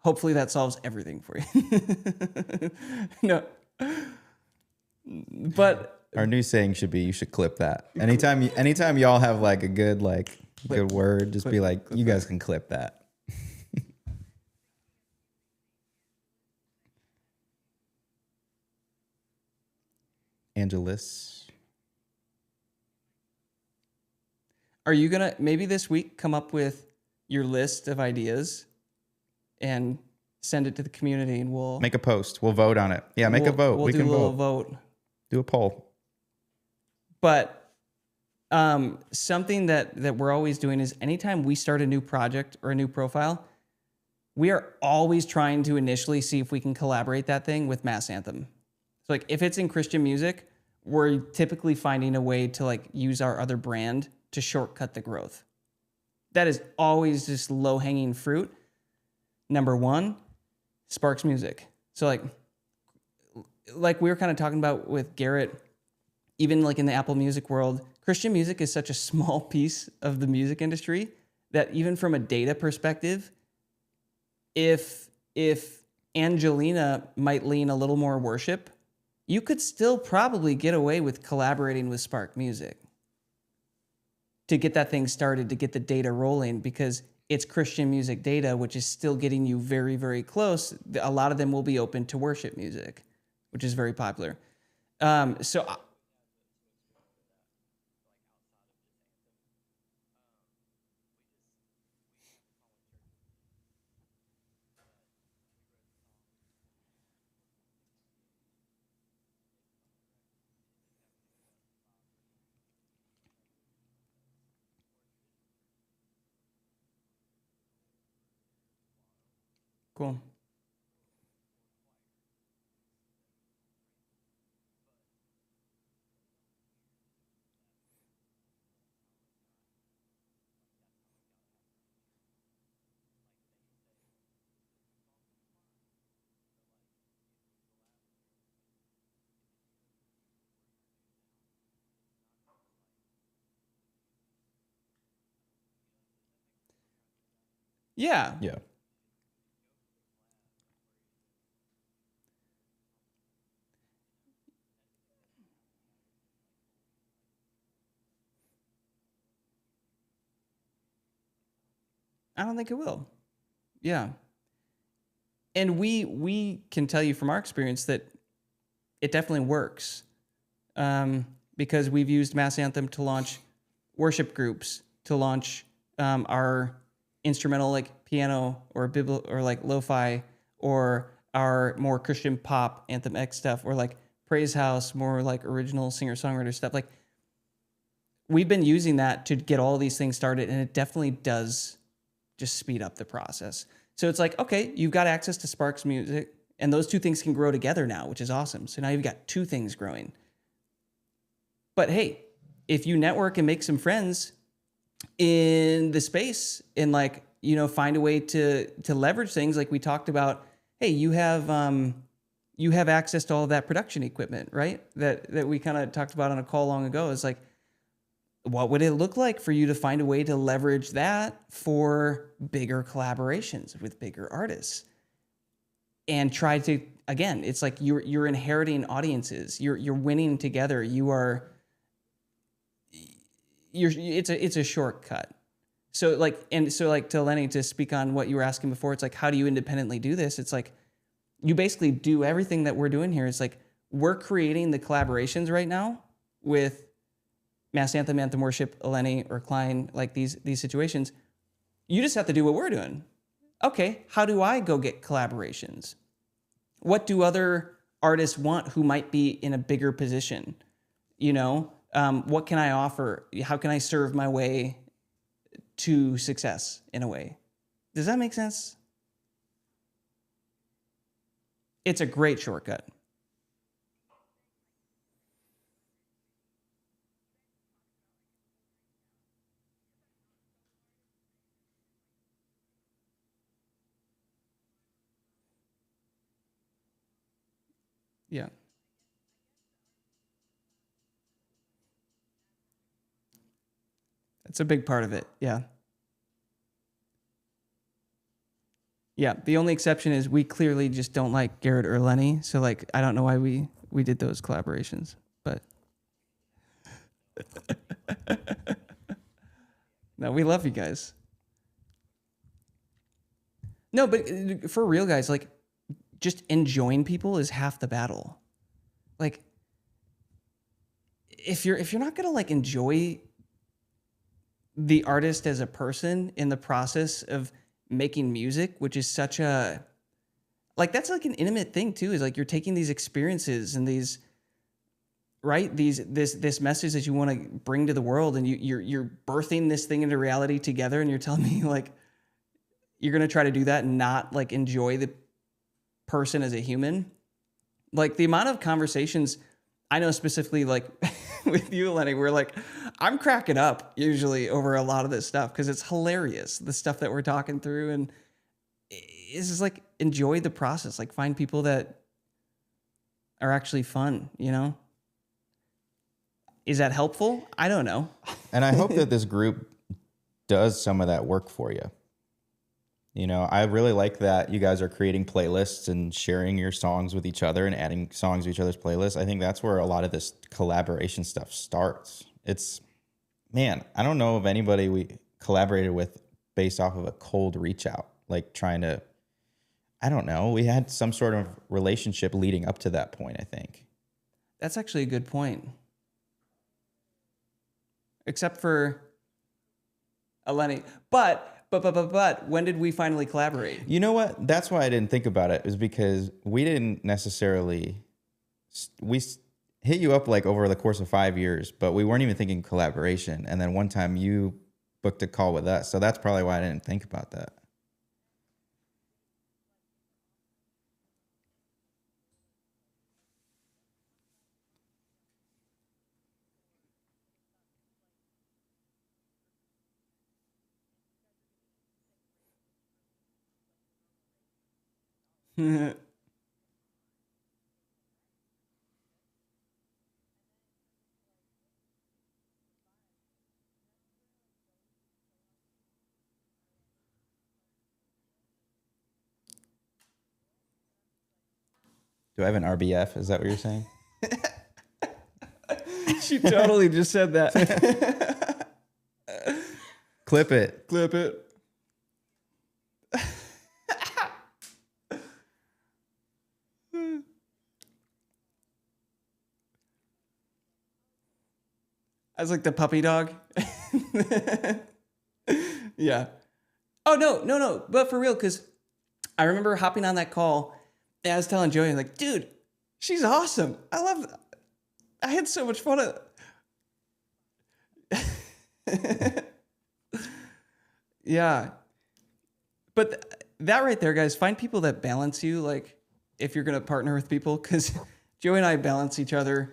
Hopefully that solves everything for you. No. But Our new saying should be, you should clip that. Anytime y'all have like a good good word, just be like, you guys can clip that. Angelis. are you going to maybe this week come up with your list of ideas and send it to the community and we'll Make a post. We'll vote on it. Yeah, make a vote. We'll We do can a little vote. vote. Do a poll. But something that we're always doing is anytime we start a new project or a new profile, we are always trying to initially see if we can collaborate that thing with Mass Anthem. So like if it's in Christian music, we're typically finding a way to like use our other brand to shortcut the growth. That is always just low-hanging fruit. Number one, Sparks Music. So like we were kind of talking about with Garrett, even like in the Apple Music world, Christian music is such a small piece of the music industry that even from a data perspective, if Angelina might lean a little more worship, you could still probably get away with collaborating with Spark Music to get that thing started, to get the data rolling, because it's Christian music data, which is still getting you very, very close. A lot of them will be open to worship music, which is very popular. Cool. Yeah. Yeah. I don't think it will. Yeah. And we can tell you from our experience that it definitely works, because we've used Mass Anthem to launch worship groups, to launch our instrumental like piano or or like lo-fi, or our more Christian pop Anthem X stuff, or like Praise House, more like original singer-songwriter stuff. Like we've been using that to get all these things started, and it definitely does just speed up the process. So it's like, okay, you've got access to Sparks Music, and those two things can grow together now, which is awesome. So now you've got two things growing. But hey, if you network and make some friends in the space and like, you know, find a way to leverage things like we talked about, hey, you have access to all of that production equipment, right? That we kind of talked about on a call long ago. Is like, what would it look like for you to find a way to leverage that for bigger collaborations with bigger artists? And try to, again, it's like you're inheriting audiences. You're winning together. It's a shortcut. So to Lenny, to speak on what you were asking before, it's like, how do you independently do this? It's like you basically do everything that we're doing here. It's like we're creating the collaborations right now with Mass Anthem, Anthem Worship, Lenny, or Klein, like these situations. You just have to do what we're doing. Okay, how do I go get collaborations? What do other artists want who might be in a bigger position? You know, what can I offer? How can I serve my way to success in a way? Does that make sense? It's a great shortcut. Yeah. That's a big part of it. Yeah. Yeah. The only exception is we clearly just don't like Garrett or Lenny. So like, I don't know why we did those collaborations, but no, we love you guys. No, but for real guys, like just enjoying people is half the battle. Like if you're not going to like enjoy the artist as a person in the process of making music, which is such a like that's like an intimate thing too, is like you're taking these experiences and these right this message that you want to bring to the world, and you're birthing this thing into reality together, and you're telling me like you're going to try to do that and not like enjoy the person as a human. Like the amount of conversations I know specifically like with you, Lenny, we're like, I'm cracking up usually over a lot of this stuff because it's hilarious, the stuff that we're talking through. And it's just like, enjoy the process. Like find people that are actually fun, you know? Is that helpful? I don't know. And I hope that this group does some of that work for you. You know, I really like that you guys are creating playlists and sharing your songs with each other and adding songs to each other's playlists. I think that's where a lot of this collaboration stuff starts. It's, man, I don't know of anybody we collaborated with based off of a cold reach out, like trying to, I don't know. We had some sort of relationship leading up to that point, I think. That's actually a good point. Except for Lenny. But when did we finally collaborate? You know what? That's why I didn't think about it, is because we didn't necessarily, we hit you up like over the course of 5 years, but we weren't even thinking collaboration. And then one time you booked a call with us. So that's probably why I didn't think about that. Do I have an RBF? Is that what you're saying? She totally just said that. Clip it. Clip it. I was like the puppy dog. Yeah. Oh, no. But for real, because I remember hopping on that call and I was telling Joey, like, dude, she's awesome. I had so much fun. Yeah. But that right there, guys, find people that balance you. Like if you're going to partner with people, because Joey and I balance each other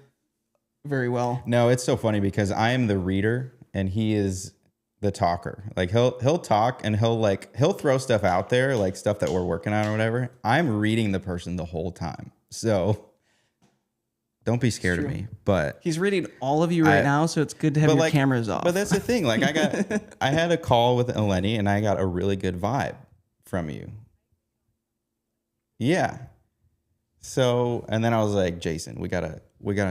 very well. No, it's so funny because I am the reader and he is the talker. Like he'll talk and he'll throw stuff out there, like stuff that we're working on or whatever. I'm reading the person the whole time. So don't be scared of me. But he's reading all of you right now, so it's good to have your cameras off. But that's the thing. Like I had a call with Eleni and I got a really good vibe from you. Yeah. So, and then I was like, Jason, we gotta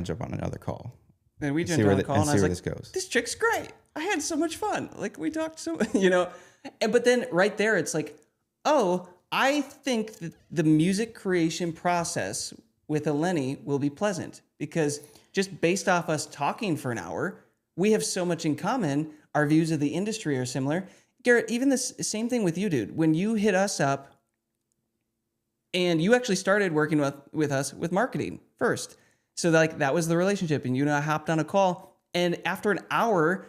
jump on another call. And we jumped on a call and I was like, this goes. This chick's great. I had so much fun. Like we talked so, you know, but then right there, it's like, oh, I think that the music creation process with Eleni will be pleasant because just based off us talking for an hour, we have so much in common. Our views of the industry are similar. Garrett, even the same thing with you, dude. When you hit us up and you actually started working with us with marketing first. So like that was the relationship and you and I hopped on a call and after an hour,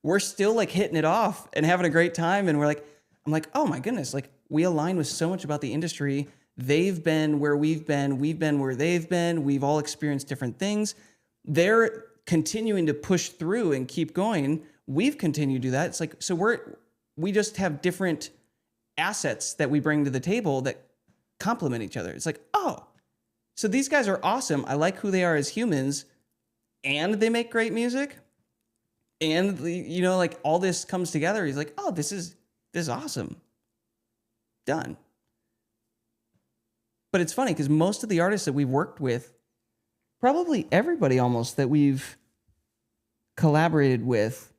we're still like hitting it off and having a great time. And I'm like, oh my goodness, like we align with so much about the industry. They've been where we've been where they've been. We've all experienced different things. They're continuing to push through and keep going. We've continued to do that. It's like, so we just have different assets that we bring to the table that complement each other. It's like, oh, So these guys are awesome. I like who they are as humans, and they make great music. And you know, like all this comes together. He's like, oh, this is awesome. Done. But it's funny because most of the artists that we've worked with, probably everybody almost that we've collaborated with,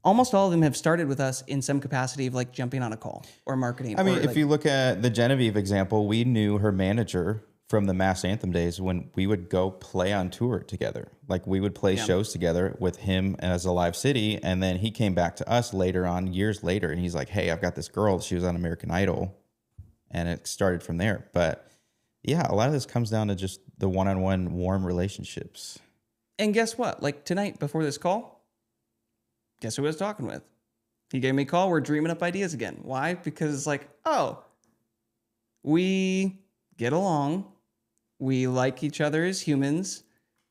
almost all of them have started with us in some capacity of like jumping on a call or marketing. I mean, or if like, you look at the Genevieve example, we knew her manager from the Mass Anthem days when we would go play on tour together. Like we would play shows together with him as a Live City. And then he came back to us later on, years later, and he's like, hey, I've got this girl. She was on American Idol. And it started from there. But yeah, a lot of this comes down to just the one-on-one warm relationships. and guess what? Like tonight before this call, guess who I was talking with? He gave me a call. We're dreaming up ideas again. Why? Because it's like, oh, we get along. We like each other as humans,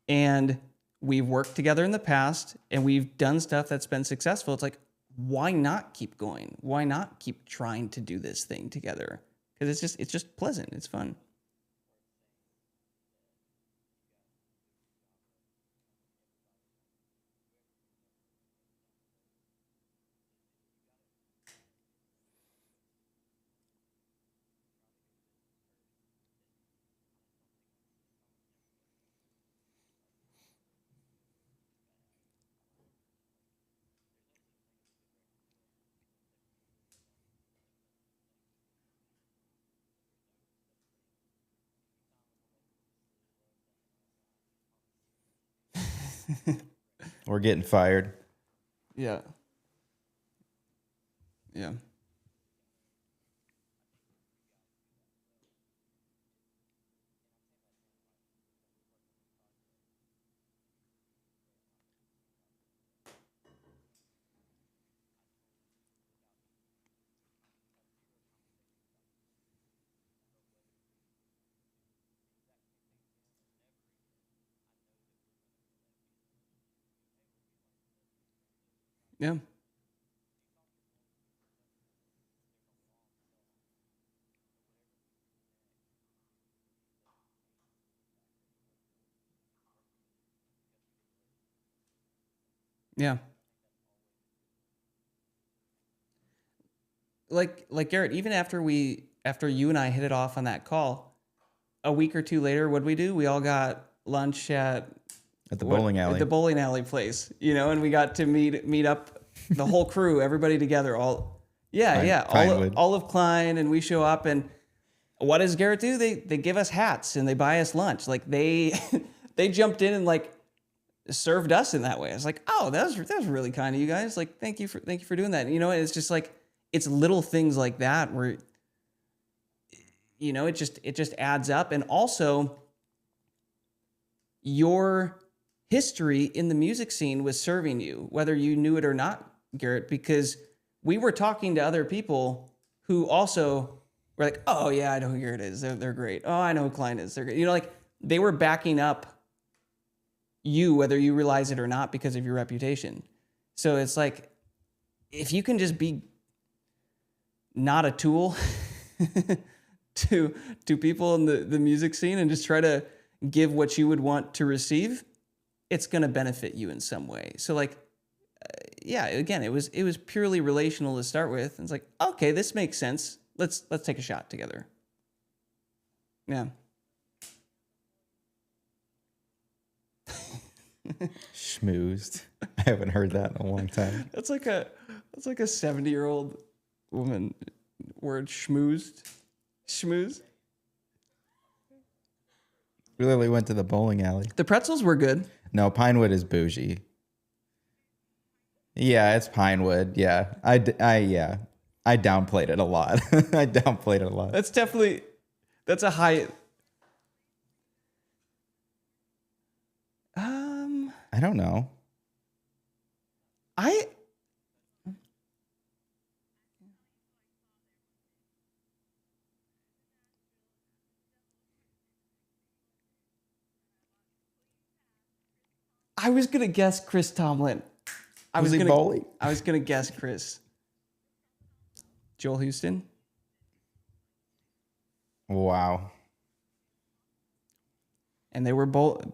and we've worked together in the past, and we've done stuff that's been successful. It's like, why not keep going? Why not keep trying to do this thing together? Because it's just pleasant. It's fun. Or getting fired. Yeah. Yeah. Yeah. Yeah. Like Garrett, even after you and I hit it off on that call, a week or two later, what'd we do? We all got lunch at At the bowling alley. At the bowling alley place, you know, and we got to meet up the whole crew, everybody together, Pinewood. Olive Klein, and we show up, and what does Garrett do? They give us hats and they buy us lunch. Like they they jumped in and like served us in that way. I was like, oh, that was really kind of you guys. Like, thank you for doing that. And, you know, it's just like it's little things like that where, you know, it just adds up. And also, your history in the music scene was serving you, whether you knew it or not, Garrett, because we were talking to other people who also were like, oh yeah, I know who Garrett is. They're great. Oh, I know who Klein is. They're great. You know, like they were backing up you, whether you realize it or not, because of your reputation. So it's like, if you can just be not a tool to people in the music scene and just try to give what you would want to receive, it's going to benefit you in some way. So like, yeah, again, it was purely relational to start with. And it's like, okay, this makes sense. Let's take a shot together. Yeah. Schmoozed. I haven't heard that in a long time. That's like a 70-year-old woman word, schmoozed. Schmooze. We literally went to the bowling alley. The pretzels were good. No, Pinewood is bougie. Yeah, it's Pinewood. Yeah. I downplayed it a lot. I downplayed it a lot. That's a high. I don't know. I was gonna guess Chris Tomlin. Was he bowling? I was gonna guess Chris. Joel Houston. Wow. and they were both.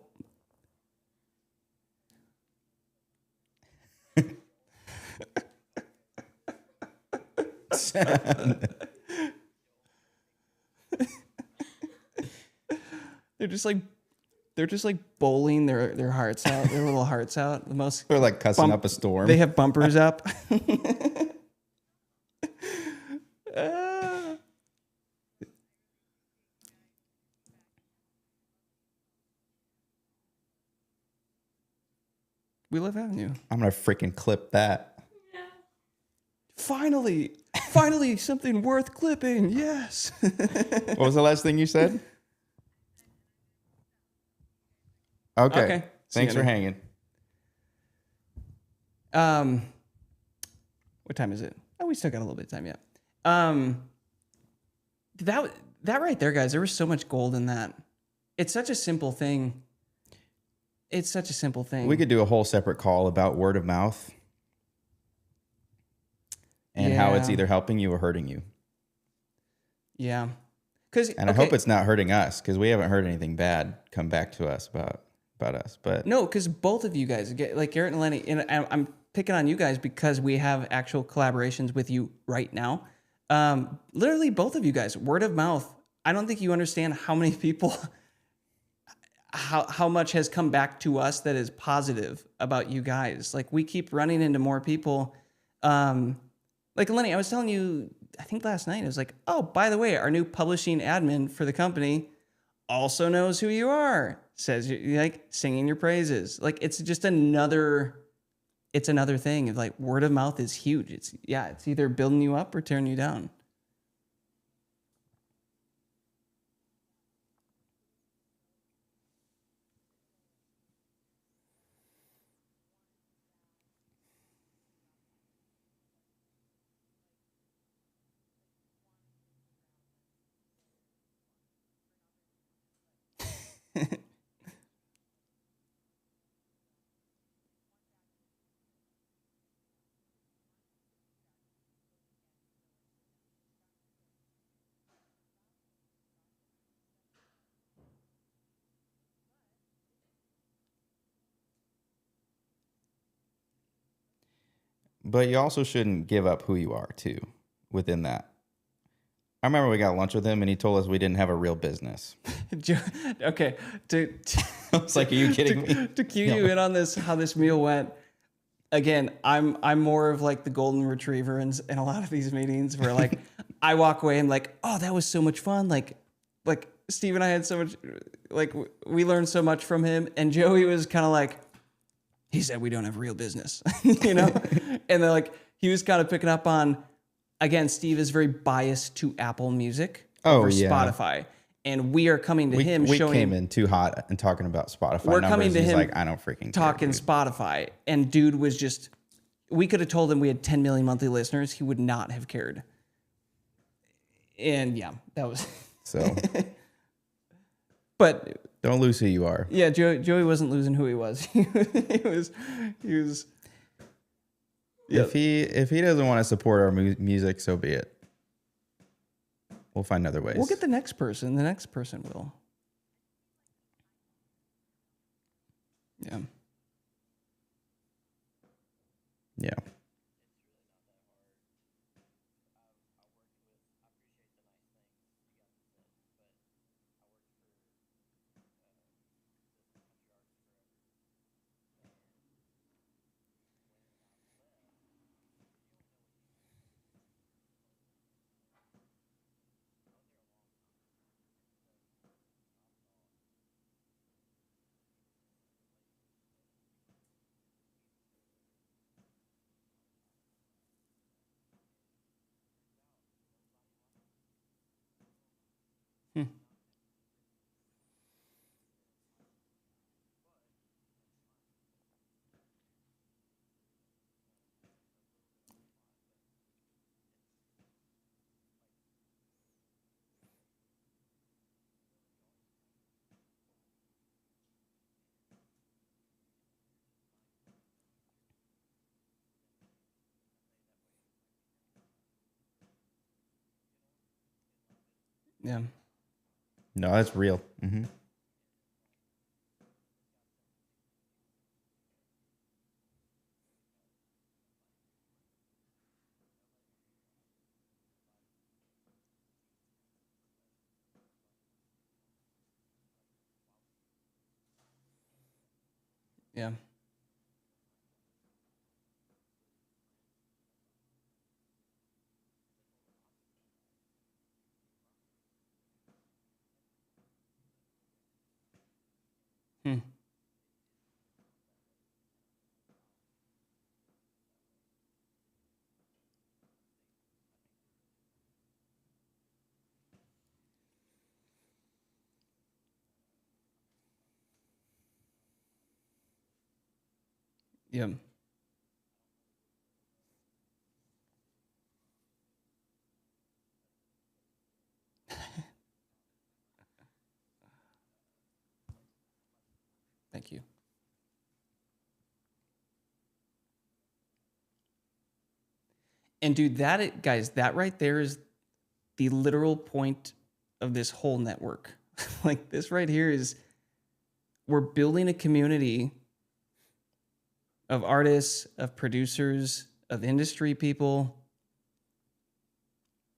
They're just like bowling their hearts out, their little hearts out. The most They're like cussing up a storm. They have bumpers up. We love having you. I'm gonna freaking clip that. Yeah. Finally, something worth clipping. Yes. What was the last thing you said? Okay. See Thanks you for later. hanging. What time is it? Oh, we still got a little bit of time yet. That right there, guys, there was so much gold in that. It's such a simple thing. It's such a simple thing. We could do a whole separate call about word of mouth and how it's Yeah. either helping you or hurting you. Yeah. And I hope it's not hurting us, because we haven't heard anything bad come back to us about us. But No, because both of you guys, like Garrett and Lenny, and I'm picking on you guys because we have actual collaborations with you right now. Literally, both of you guys, word of mouth. I don't think you understand how many people, how much has come back to us that is positive about you guys. Like, we keep running into more people. Like Lenny, I was telling you, I think last night, it was like, oh, by the way, our new publishing admin for the company also knows who you are. Says you like singing your praises. Like, it's just another thing of like word of mouth is huge. It's either building you up or tearing you down. you also shouldn't give up who you are too within that. I remember we got lunch with him and he told us we didn't have a real business. Okay, I was like, are you kidding me? to cue you in on this, how this meal went. Again, I'm more of like the golden retriever in a lot of these meetings where like I walk away and like, oh, that was so much fun. Like Steve and I had so much, like we learned so much from him, and Joey was kind of like, he said we don't have real business, you know, and then like he was kind of picking up on. Again, Steve is very biased to Apple Music over Spotify. And we are coming to him we showing... came in too hot and talking about Spotify We're numbers. coming to He's him like, I don't freaking talking care, Spotify. And dude was just... We could have told him we had 10 million monthly listeners. He would not have cared. And yeah, that was... So... But... Don't lose who you are. Yeah, Joey wasn't losing who he was. He was... Yep. If he doesn't want to support our music, so be it. We'll find other ways. We'll get the next person. The next person will. Yeah. Yeah. Yeah. No, that's real. Mm-hmm. Yeah. Hmm. Yeah. Thank you. And dude, guys, that right there is the literal point of this whole network. Like this right here is we're building a community of artists, of producers, of industry people.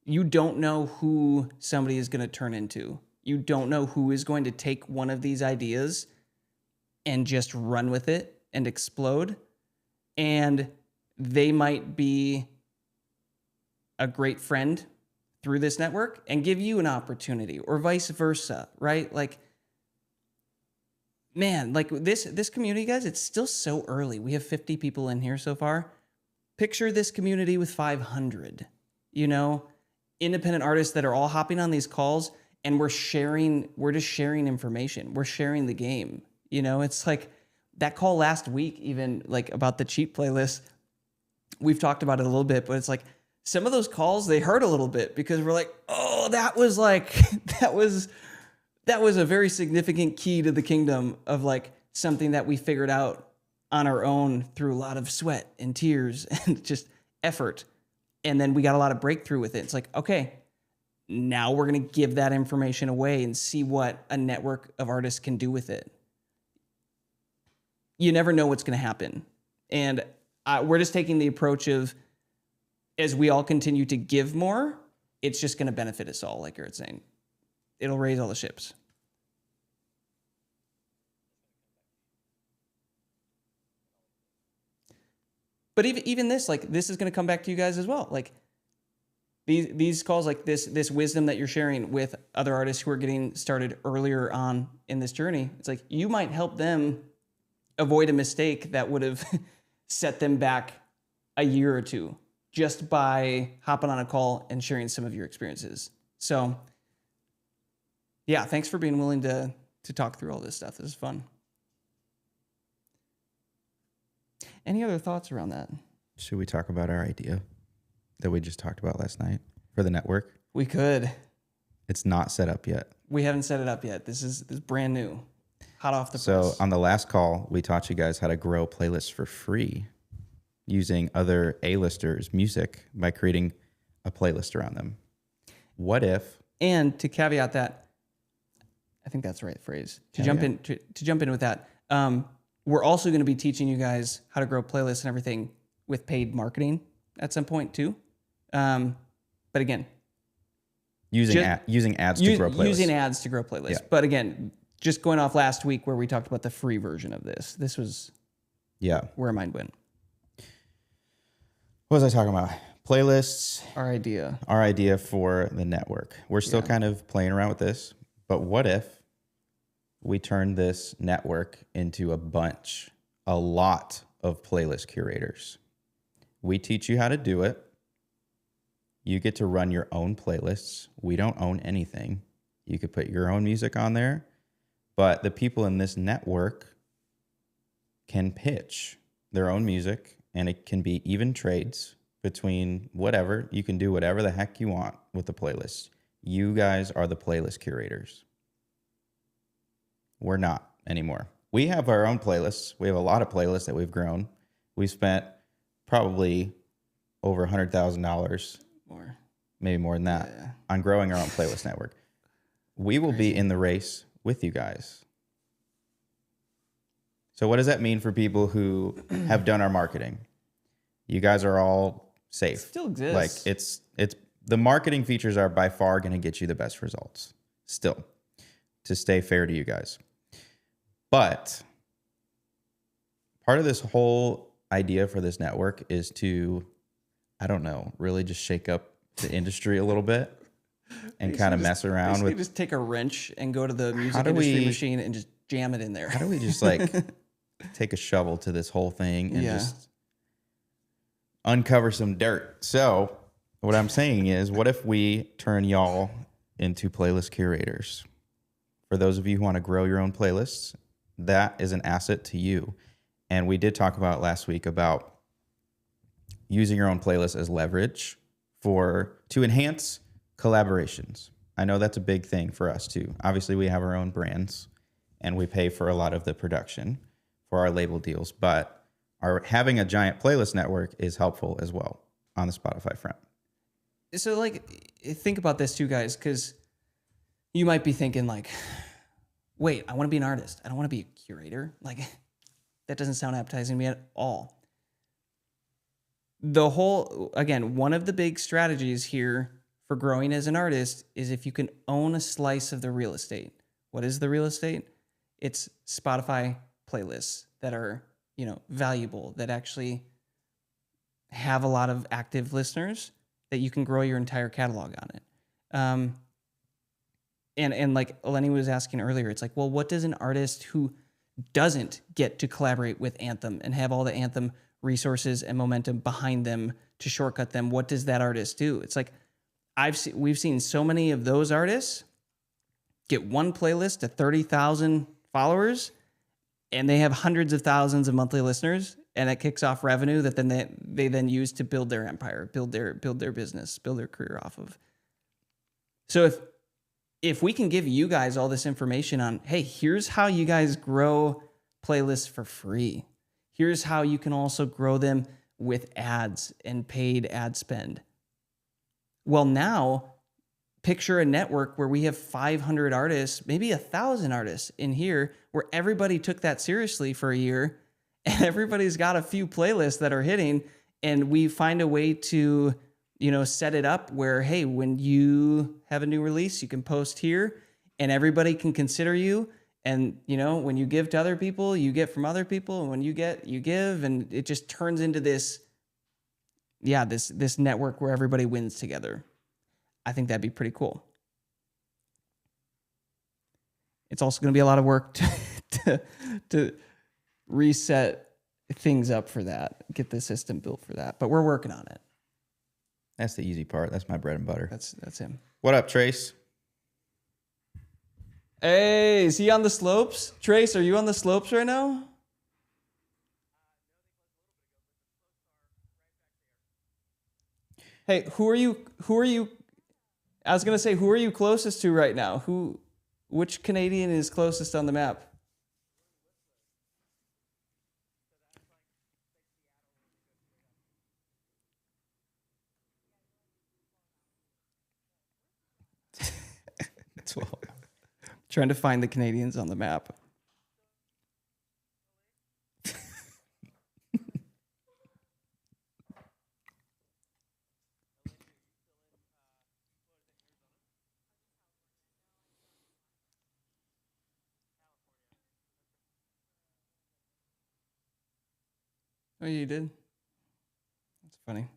You don't know who somebody is going to turn into. You don't know who is going to take one of these ideas and just run with it and explode. And they might be a great friend through this network and give you an opportunity, or vice versa, right? Like, man, like this community, guys, it's still so early. We have 50 people in here so far. Picture this community with 500, independent artists that are all hopping on these calls, and we're just sharing information. We're sharing the game. It's like that call last week, even like about the cheat playlist. We've talked about it a little bit, but it's like some of those calls, they hurt a little bit because we're like, oh, that was a very significant key to the kingdom of like something that we figured out on our own through a lot of sweat and tears and just effort. And then we got a lot of breakthrough with it. It's like, okay, now we're going to give that information away and see what a network of artists can do with it. You never know what's going to happen. And we're just taking the approach of, as we all continue to give more, it's just going to benefit us all, like you're saying. It'll raise all the ships. But even this, like, this is going to come back to you guys as well. Like, these calls, like this wisdom that you're sharing with other artists who are getting started earlier on in this journey, it's like you might help them avoid a mistake that would have set them back a year or two just by hopping on a call and sharing some of your experiences. So, yeah, thanks for being willing to talk through all this stuff. This is fun. Any other thoughts around that? Should we talk about our idea that we just talked about last night for the network? We could. It's not set up yet. We haven't set it up yet. This is brand new. Hot off the press. So on the last call, we taught you guys how to grow playlists for free using other A-listers' music by creating a playlist around them. What if... And to caveat that, I think that's the right phrase. To jump in with that, we're also going to be teaching you guys how to grow playlists and everything with paid marketing at some point too. But again, using ads to grow playlists. Using ads to grow playlists. Yeah. But again, just going off last week where we talked about the free version of this. This was where mine went. What was I talking about? Playlists. Our idea for the network. We're still kind of playing around with this, but what if we turn this network into a lot of playlist curators? We teach you how to do it. You get to run your own playlists. We don't own anything. You could put your own music on there, but the people in this network can pitch their own music, and it can be even trades between whatever. You can do whatever the heck you want with the playlist. You guys are the playlist curators. We're not anymore. We have our own playlists. We have a lot of playlists that we've grown. We've spent probably over $100,000, maybe more than that, on growing our own playlist network. We will be in the race with you guys. So what does that mean for people who have done our marketing? You guys are all safe. It still exists. Like it's the marketing features are by far going to get you the best results still, to stay fair to you guys. But part of this whole idea for this network is to, I don't know, really just shake up the industry a little bit and kind of mess around with. Just take a wrench and go to the music do industry we- machine and just jam it in there. How do we just like take a shovel to this whole thing and Yeah. just uncover some dirt? So what I'm saying is, what if we turn y'all into playlist curators? For those of you who want to grow your own playlists, that is an asset to you. And we did talk about last week about using your own playlist as leverage to enhance collaborations. I know that's a big thing for us too. Obviously, we have our own brands and we pay for a lot of the production for our label deals, but having a giant playlist network is helpful as well on the Spotify front. So like, think about this too, guys, because you might be thinking like, wait, I want to be an artist. I don't want to be a curator. Like, that doesn't sound appetizing to me at all. Again, one of the big strategies here for growing as an artist is if you can own a slice of the real estate. What is the real estate? It's Spotify playlists that are, valuable, that actually have a lot of active listeners that you can grow your entire catalog on it. And like Lenny was asking earlier, it's like, well, what does an artist who doesn't get to collaborate with Anthem and have all the Anthem resources and momentum behind them to shortcut them, what does that artist do? It's like, we've seen so many of those artists get one playlist to 30,000 followers, and they have hundreds of thousands of monthly listeners, and it kicks off revenue that then they then use to build their empire, build their business, build their career off of. So if we can give you guys all this information on, hey, here's how you guys grow playlists for free. Here's how you can also grow them with ads and paid ad spend. Well, now picture a network where we have 500 artists, maybe 1,000 artists in here, where everybody took that seriously for a year and everybody's got a few playlists that are hitting, and we find a way to, set it up where, hey, when you have a new release, you can post here and everybody can consider you. And, when you give to other people, you get from other people. And when you get, you give. And it just turns into this network where everybody wins together. I think that'd be pretty cool. It's also going to be a lot of work to reset things up for that, get the system built for that. But we're working on it. That's the easy part. That's my bread and butter. That's him. What up, Trace? Hey, is he on the slopes? Trace, are you on the slopes right now? Hey, who are you? I was going to say, who are you closest to right now? Which Canadian is closest on the map? That's well. Trying to find the Canadians on the map. Oh, you did? That's funny.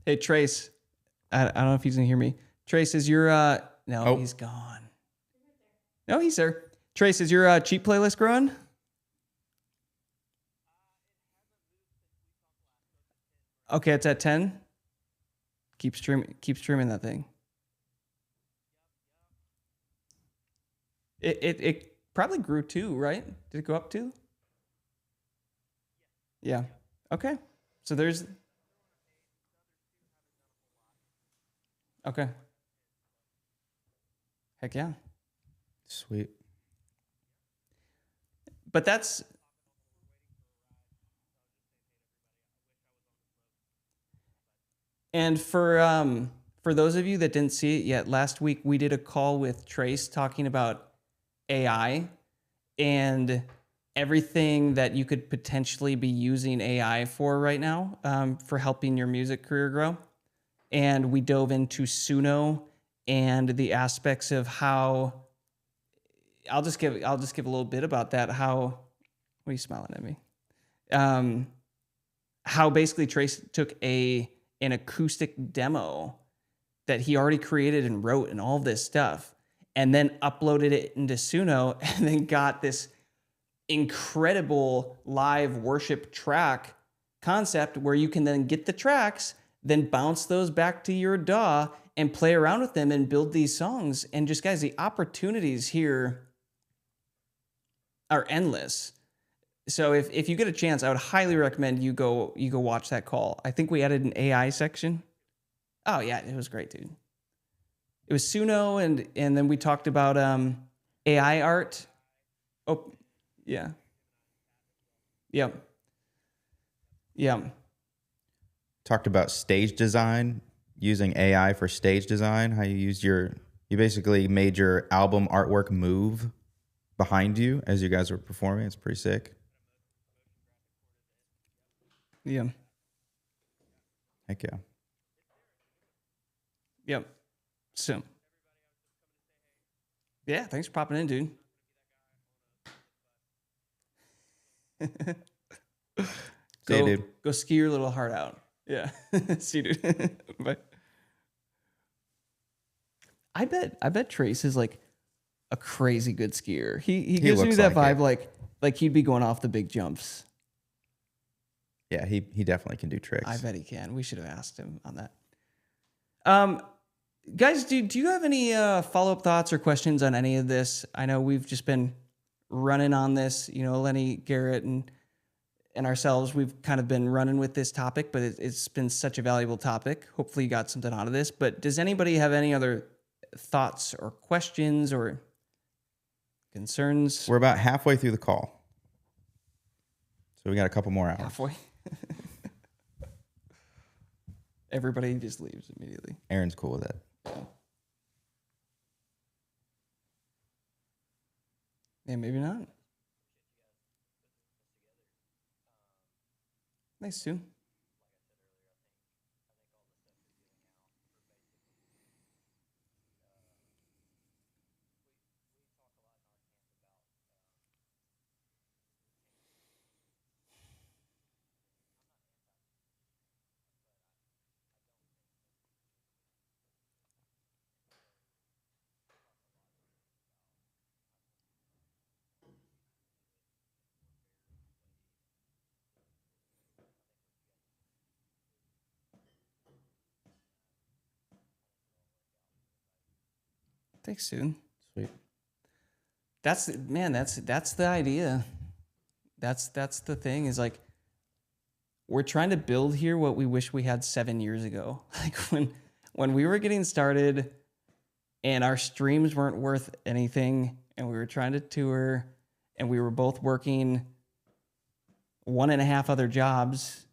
Hey, Trace. I don't know if he's going to hear me. Trace, is your... No, Oh. He's gone. No, he's there. Trace, is your cheap playlist growing? Okay, it's at 10. Keep streaming that thing. It probably grew 2, right? Did it go up 2? Yeah. Okay. So there's... Okay. Heck yeah. Sweet. But that's... And for those of you that didn't see it yet, last week we did a call with Trace talking about AI and everything that you could potentially be using AI for right now, for helping your music career grow. And we dove into Suno and the aspects of how I'll just give a little bit about that. How, what are you smiling at me? How basically Trace took an acoustic demo that he already created and wrote and all this stuff, and then uploaded it into Suno, and then got this incredible live worship track concept where you can then get the tracks, then bounce those back to your DAW and play around with them and build these songs. And just, guys, the opportunities here are endless. So if you get a chance, I would highly recommend you go watch that call. I think we added an AI section. Oh yeah, it was great, dude. It was Suno, and then we talked about AI art. Oh, yeah. Yep. Yeah. Talked about stage design, using AI for stage design, how you basically made your album artwork move behind you as you guys were performing. It's pretty sick. Yeah. Heck yeah. Yep. So, yeah, thanks for popping in, dude. See you, dude. Go ski your little heart out. Yeah. See you, dude. Bye. I bet Trace is like a crazy good skier. He gives me looks that like vibe, it. like he'd be going off the big jumps. Yeah, he definitely can do tricks. I bet he can. We should have asked him on that. Guys, do you have any follow-up thoughts or questions on any of this? I know we've just been running on this, Lenny, Garrett, and ourselves. We've kind of been running with this topic, but it's been such a valuable topic. Hopefully you got something out of this. But does anybody have any other thoughts or questions or concerns? We're about halfway through the call. So we got a couple more hours. Halfway. Everybody just leaves immediately. Aaron's cool with it. Yeah, maybe not. Thanks, Sue. Thanks, Sue. Sweet. That's the idea. That's the thing, is like, we're trying to build here what we wish we had 7 years ago. Like when we were getting started and our streams weren't worth anything and we were trying to tour and we were both working 1.5 other jobs,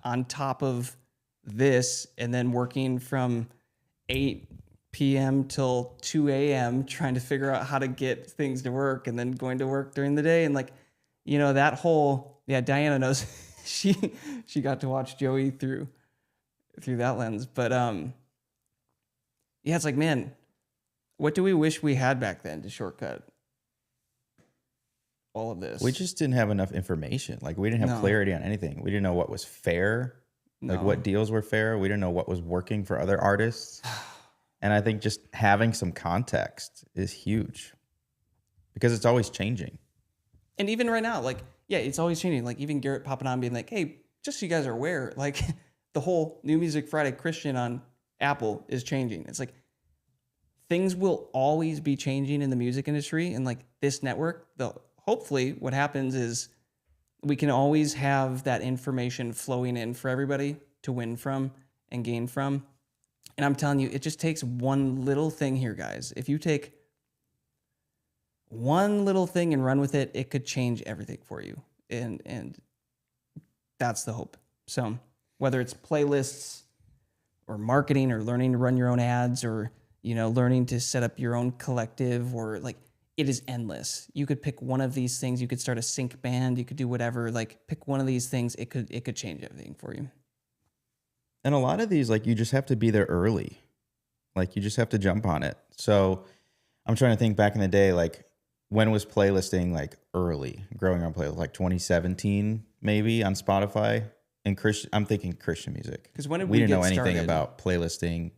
on top of this, and then working from 8 p.m. till 2 a.m. trying to figure out how to get things to work, and then going to work during the day. And that whole, Diana knows she got to watch Joey through that lens. But it's like, man, what do we wish we had back then to shortcut all of this? We just didn't have enough information. Like, we didn't have clarity on anything. We didn't know what was fair, like what deals were fair. We didn't know what was working for other artists. And I think just having some context is huge, because it's always changing. And even right now, it's always changing. Like, even Garrett popping on being like, hey, just so you guys are aware, like, the whole New Music Friday Christian on Apple is changing. It's like, things will always be changing in the music industry. And like this network, hopefully what happens is we can always have that information flowing in for everybody to win from and gain from. And I'm telling you, it just takes one little thing here, guys. If you take one little thing and run with it, it could change everything for you. And that's the hope. So whether it's playlists or marketing or learning to run your own ads or, learning to set up your own collective, or it is endless. You could pick one of these things. You could start a sync band. You could do whatever, pick one of these things. It could change everything for you. And a lot of these, you just have to be there early. Like you just have to jump on it. So I'm trying to think back in the day, like when was playlisting like early growing on playlist, like 2017 maybe on Spotify and Christian. I'm thinking Christian music 'Cause when did we we didn't get know anything started? about playlisting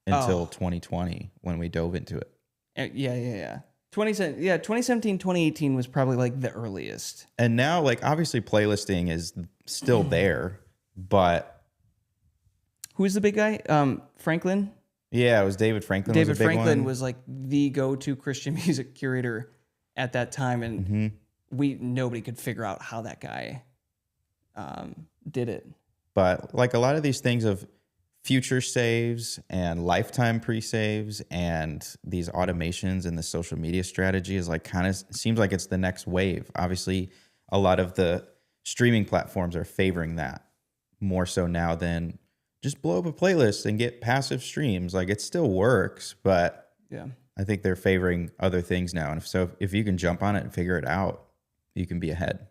until Oh. 2020 when we dove into it. Yeah. 2017, 2018 was probably like the earliest. And now, like obviously, playlisting is still there, but Who's the big guy? Franklin. yeah, it was David Franklin. David was a big Franklin one. was like the go-to Christian music curator at that time, and nobody could figure out how that guy did it. But like a lot of these things of future saves and lifetime pre-saves and these automations and the social media strategy is like kind of seems like it's the next wave. Obviously, a lot of the streaming platforms are favoring that more so now than just blow up a playlist and get passive streams. Like it still works, but Yeah. I think they're favoring other things now. And if you can jump on it and figure it out, you can be ahead.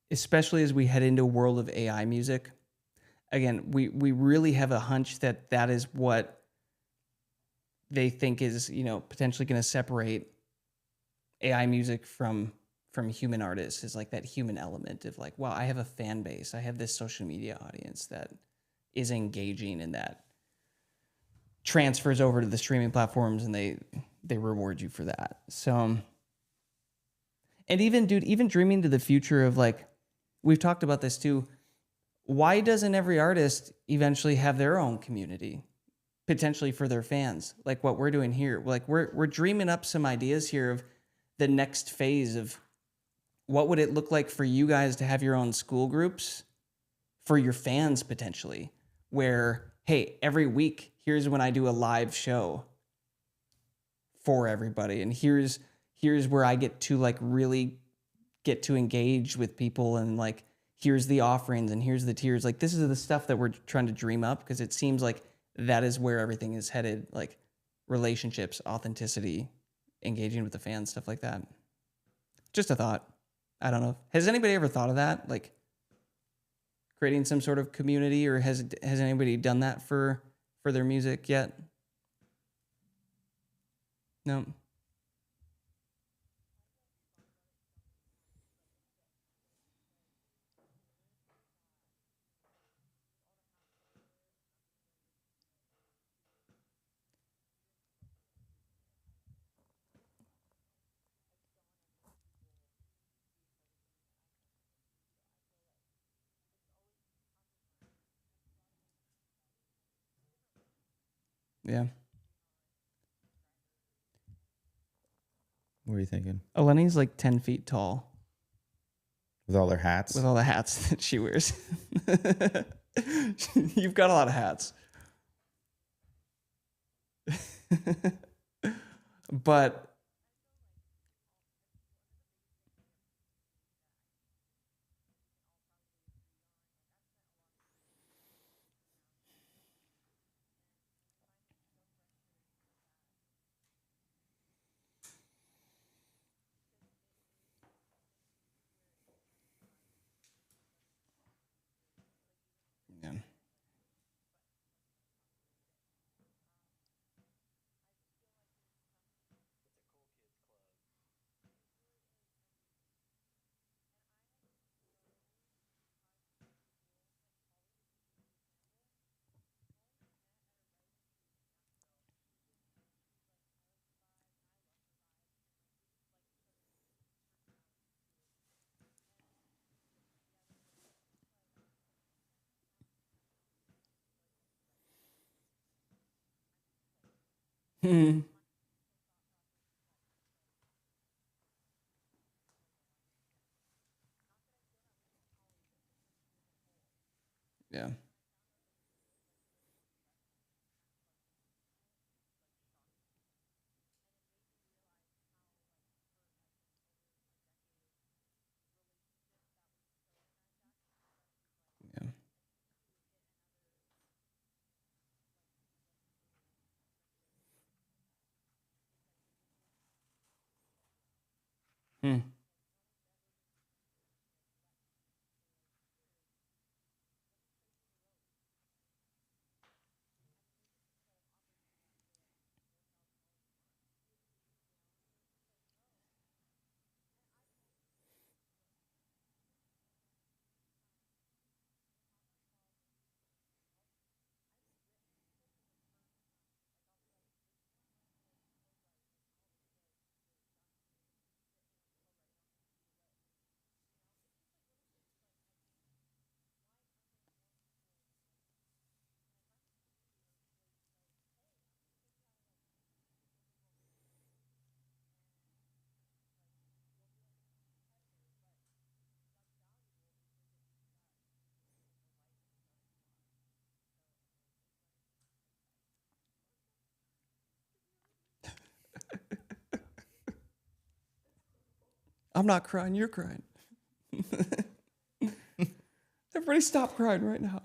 Especially as we head into a world of AI music. Again, we really have a hunch that is what they think is, potentially going to separate AI music from human artists, is like that human element of like, wow, I have a fan base. I have this social media audience that is engaging and that transfers over to the streaming platforms and they reward you for that. So, and even dreaming to the future of like, we've talked about this too. Why doesn't every artist eventually have their own community, potentially for their fans, like what we're doing here? Like we're dreaming up some ideas here of the next phase of what would it look like for you guys to have your own school groups for your fans potentially, where, hey, every week, here's when I do a live show for everybody. And here's where I get to like really get to engage with people, and like, here's the offerings and here's the tiers. Like this is the stuff that we're trying to dream up, because it seems like that is where everything is headed, like relationships, authenticity, engaging with the fans, stuff like that. Just a thought. I don't know. Has anybody ever thought of that? Like creating some sort of community, or has anybody done that for their music yet? No. Yeah. What are you thinking? Eleni's like 10 feet tall With all their hats? with all the hats that she wears. You've got a lot of hats. But yeah. Yeah. Yeah. Hmm. I'm not crying. You're crying. Everybody stop crying right now.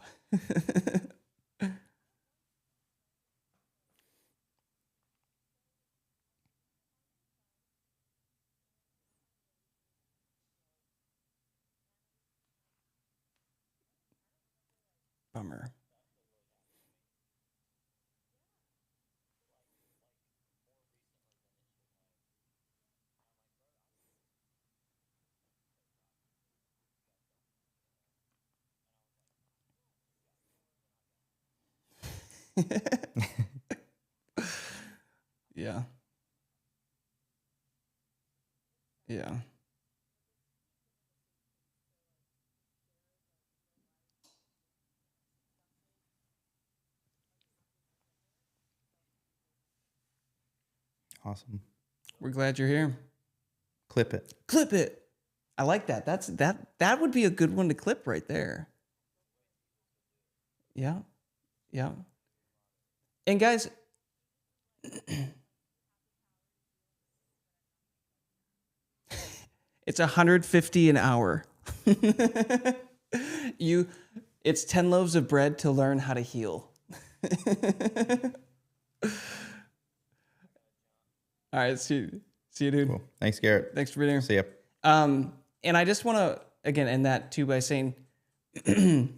Bummer. Yeah. Yeah. Awesome. We're glad you're here. Clip it. Clip it. I like that. That would be a good one to clip right there. Yeah. Yeah. And guys, it's 150 an hour. you it's 10 loaves of bread to learn how to heal. All right, see you, dude. Cool. Thanks, Garrett. Thanks for being here. See ya. And I just want to again end that too by saying, do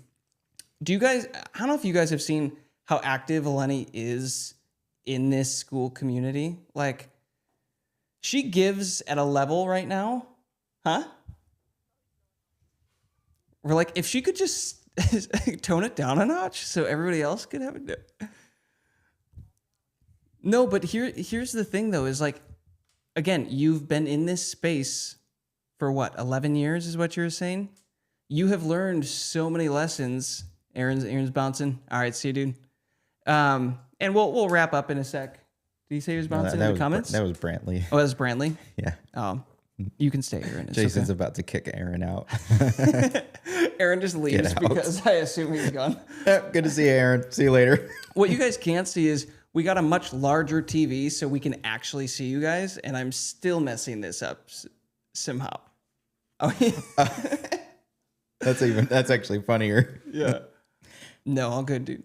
you guys? I don't know if you guys have seen how active Eleni is in this school community. Like, she gives at a level right now, huh? We're like, if she could just tone it down a notch so everybody else could have it. No, but here's the thing though, is like, again, you've been in this space for what, 11 years is what you were saying? You have learned so many lessons. Aaron's bouncing. All right, see you, dude. And we'll wrap up in a sec. Did he say he was bouncing in the comments? That was Brantley. Oh, that was Brantley? Yeah. You can stay, Aaron. It's Jason's okay. about to kick Aaron out. Aaron just leaves Get out. because I assume he's gone. Yep, good to see you, Aaron. See you later. What you guys can't see is we got a much larger TV so we can actually see you guys, and I'm still messing this up somehow. Oh, yeah. That's actually funnier. Yeah. No, all good, dude.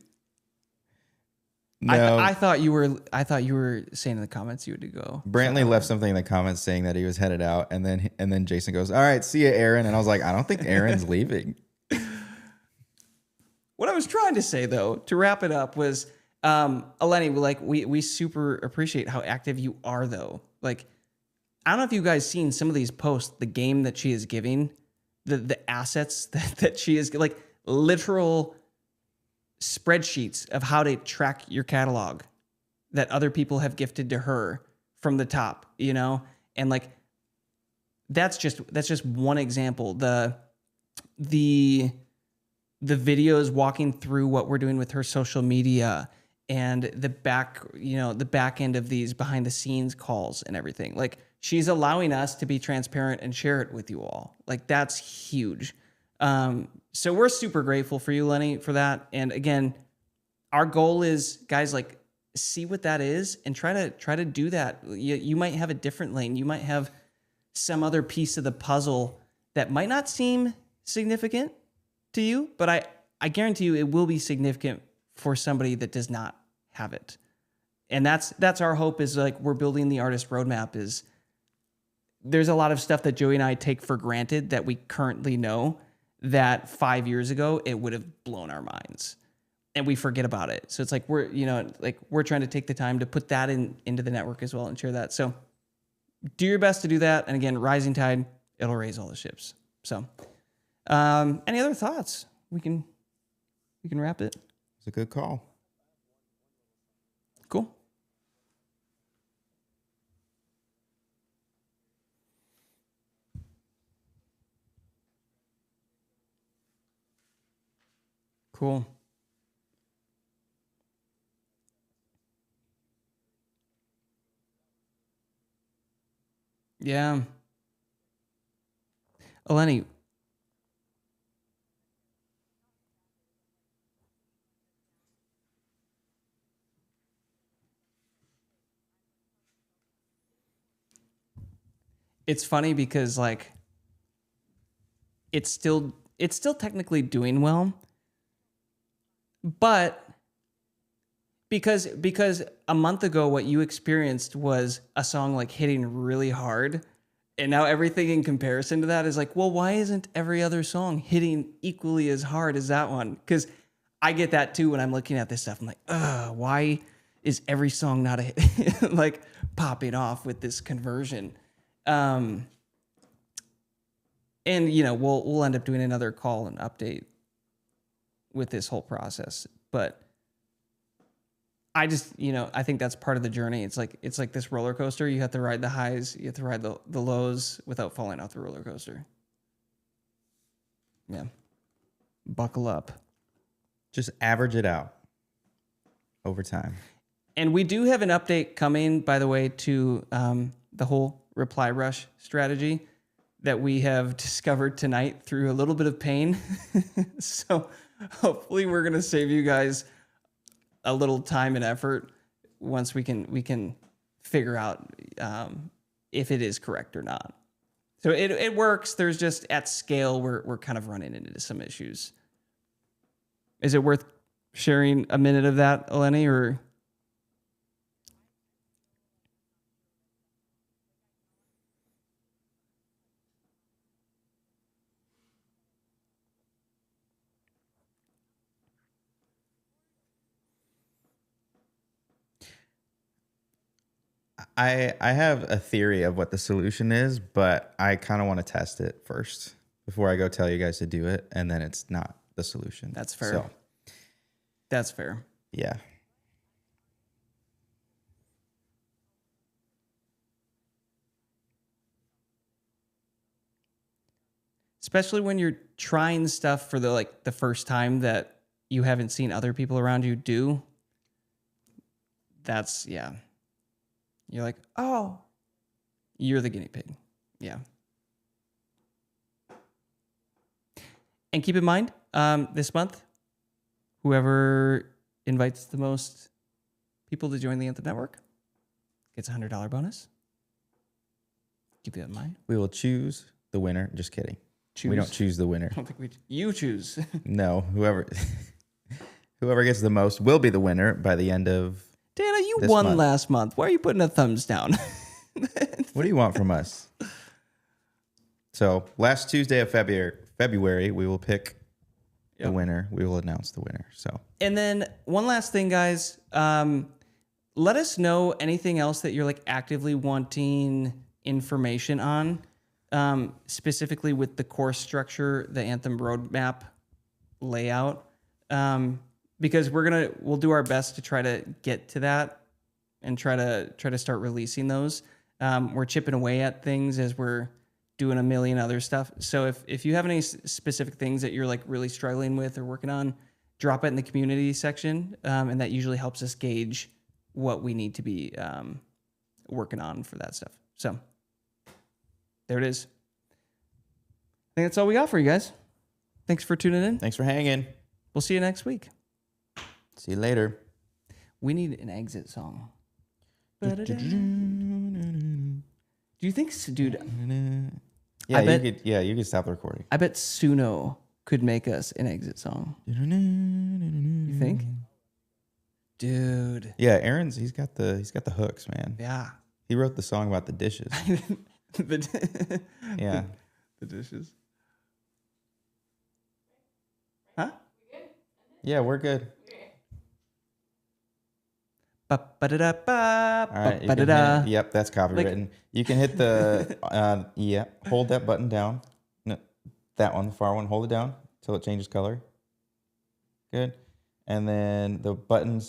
No, I thought you were saying in the comments you had to go. Brantley left something in the comments saying that he was headed out, and then Jason goes, "All right, see you, Aaron." And I was like, "I don't think Aaron's leaving." What I was trying to say though, to wrap it up, was Eleni, like we super appreciate how active you are though. Like, I don't know if you guys seen some of these posts, the game that she is giving, the assets that she is, like, literal spreadsheets of how to track your catalog that other people have gifted to her from the top, you know? And like, that's just one example. The videos walking through what we're doing with her social media and the back end of these behind the scenes calls and everything. Like, she's allowing us to be transparent and share it with you all. Like, that's huge. So we're super grateful for you, Lenny, for that. And again, our goal is, guys, like, see what that is and try to do that. You might have a different lane. You might have some other piece of the puzzle that might not seem significant to you, but I guarantee you it will be significant for somebody that does not have it. And that's our hope, is like, we're building the artist roadmap. Is there's a lot of stuff that Joey and I take for granted that we currently know that 5 years ago it would have blown our minds, and we forget about it. So it's like, we're trying to take the time to put that into the network as well and share that. So do your best to do that. And again, rising tide, it'll raise all the ships. So any other thoughts? We can wrap it. It's a good call. Cool. Cool. Yeah. Eleni. it's funny because like it's still technically doing well, but because a month ago what you experienced was a song like hitting really hard, and now everything in comparison to that is like, well, why isn't every other song hitting equally as hard as that one? Because I get that too when I'm looking at this stuff. I'm like, why is every song not a hit? Like popping off with this conversion? And you know, we'll end up doing another call and update with this whole process. But I just, you know, I think that's part of the journey. It's like this roller coaster. You have to ride the highs, you have to ride the lows without falling off the roller coaster. Yeah. Buckle up. Just average it out over time. And we do have an update coming, by the way, to the whole reply rush strategy that we have discovered tonight through a little bit of pain. So hopefully we're going to save you guys a little time and effort once we can figure out if it is correct or not. So it works. There's just at scale we're kind of running into some issues. Is it worth sharing a minute of that, Eleni, or? I have a theory of what the solution is, but I kind of want to test it first before I go tell you guys to do it, and then it's not the solution. That's fair. So, that's fair. yeah. Especially when you're trying stuff for the first time that you haven't seen other people around you do. That's, yeah. You're like, oh, you're the guinea pig. Yeah. And keep in mind, this month, whoever invites the most people to join the Anthem Network gets a $100 bonus. Keep that in mind. We will choose the winner. Just kidding. Choose. We don't choose the winner. I don't think you choose. No, whoever gets the most will be the winner by the end of Dana, you this won month. last month. Why are you putting a thumbs down? What do you want from us? So last Tuesday of February, we will pick the winner. We will announce the winner. So, and then one last thing, guys. Let us know anything else that you're like actively wanting information on, specifically with the course structure, the Anthem roadmap layout. Because we'll do our best to try to get to that and try to start releasing those. We're chipping away at things as we're doing a million other stuff. So if you have any specific things that you're like really struggling with or working on, drop it in the community section. And that usually helps us gauge what we need to be working on for that stuff. So there it is. I think that's all we got for you guys. Thanks for tuning in. thanks for hanging. We'll see you next week. See you later. We need an exit song. Do you think, dude? Yeah, bet- you could stop the recording. I bet Suno could make us an exit song. You think? Dude. Yeah, he's got the hooks, man. Yeah. He wrote the song about the dishes. Yeah. The dishes. Yeah, we're good. All All right. Yep, that's copywritten. You can hit the hold that button down. No, that one, the far one. Hold it down till it changes color. Good. And then the buttons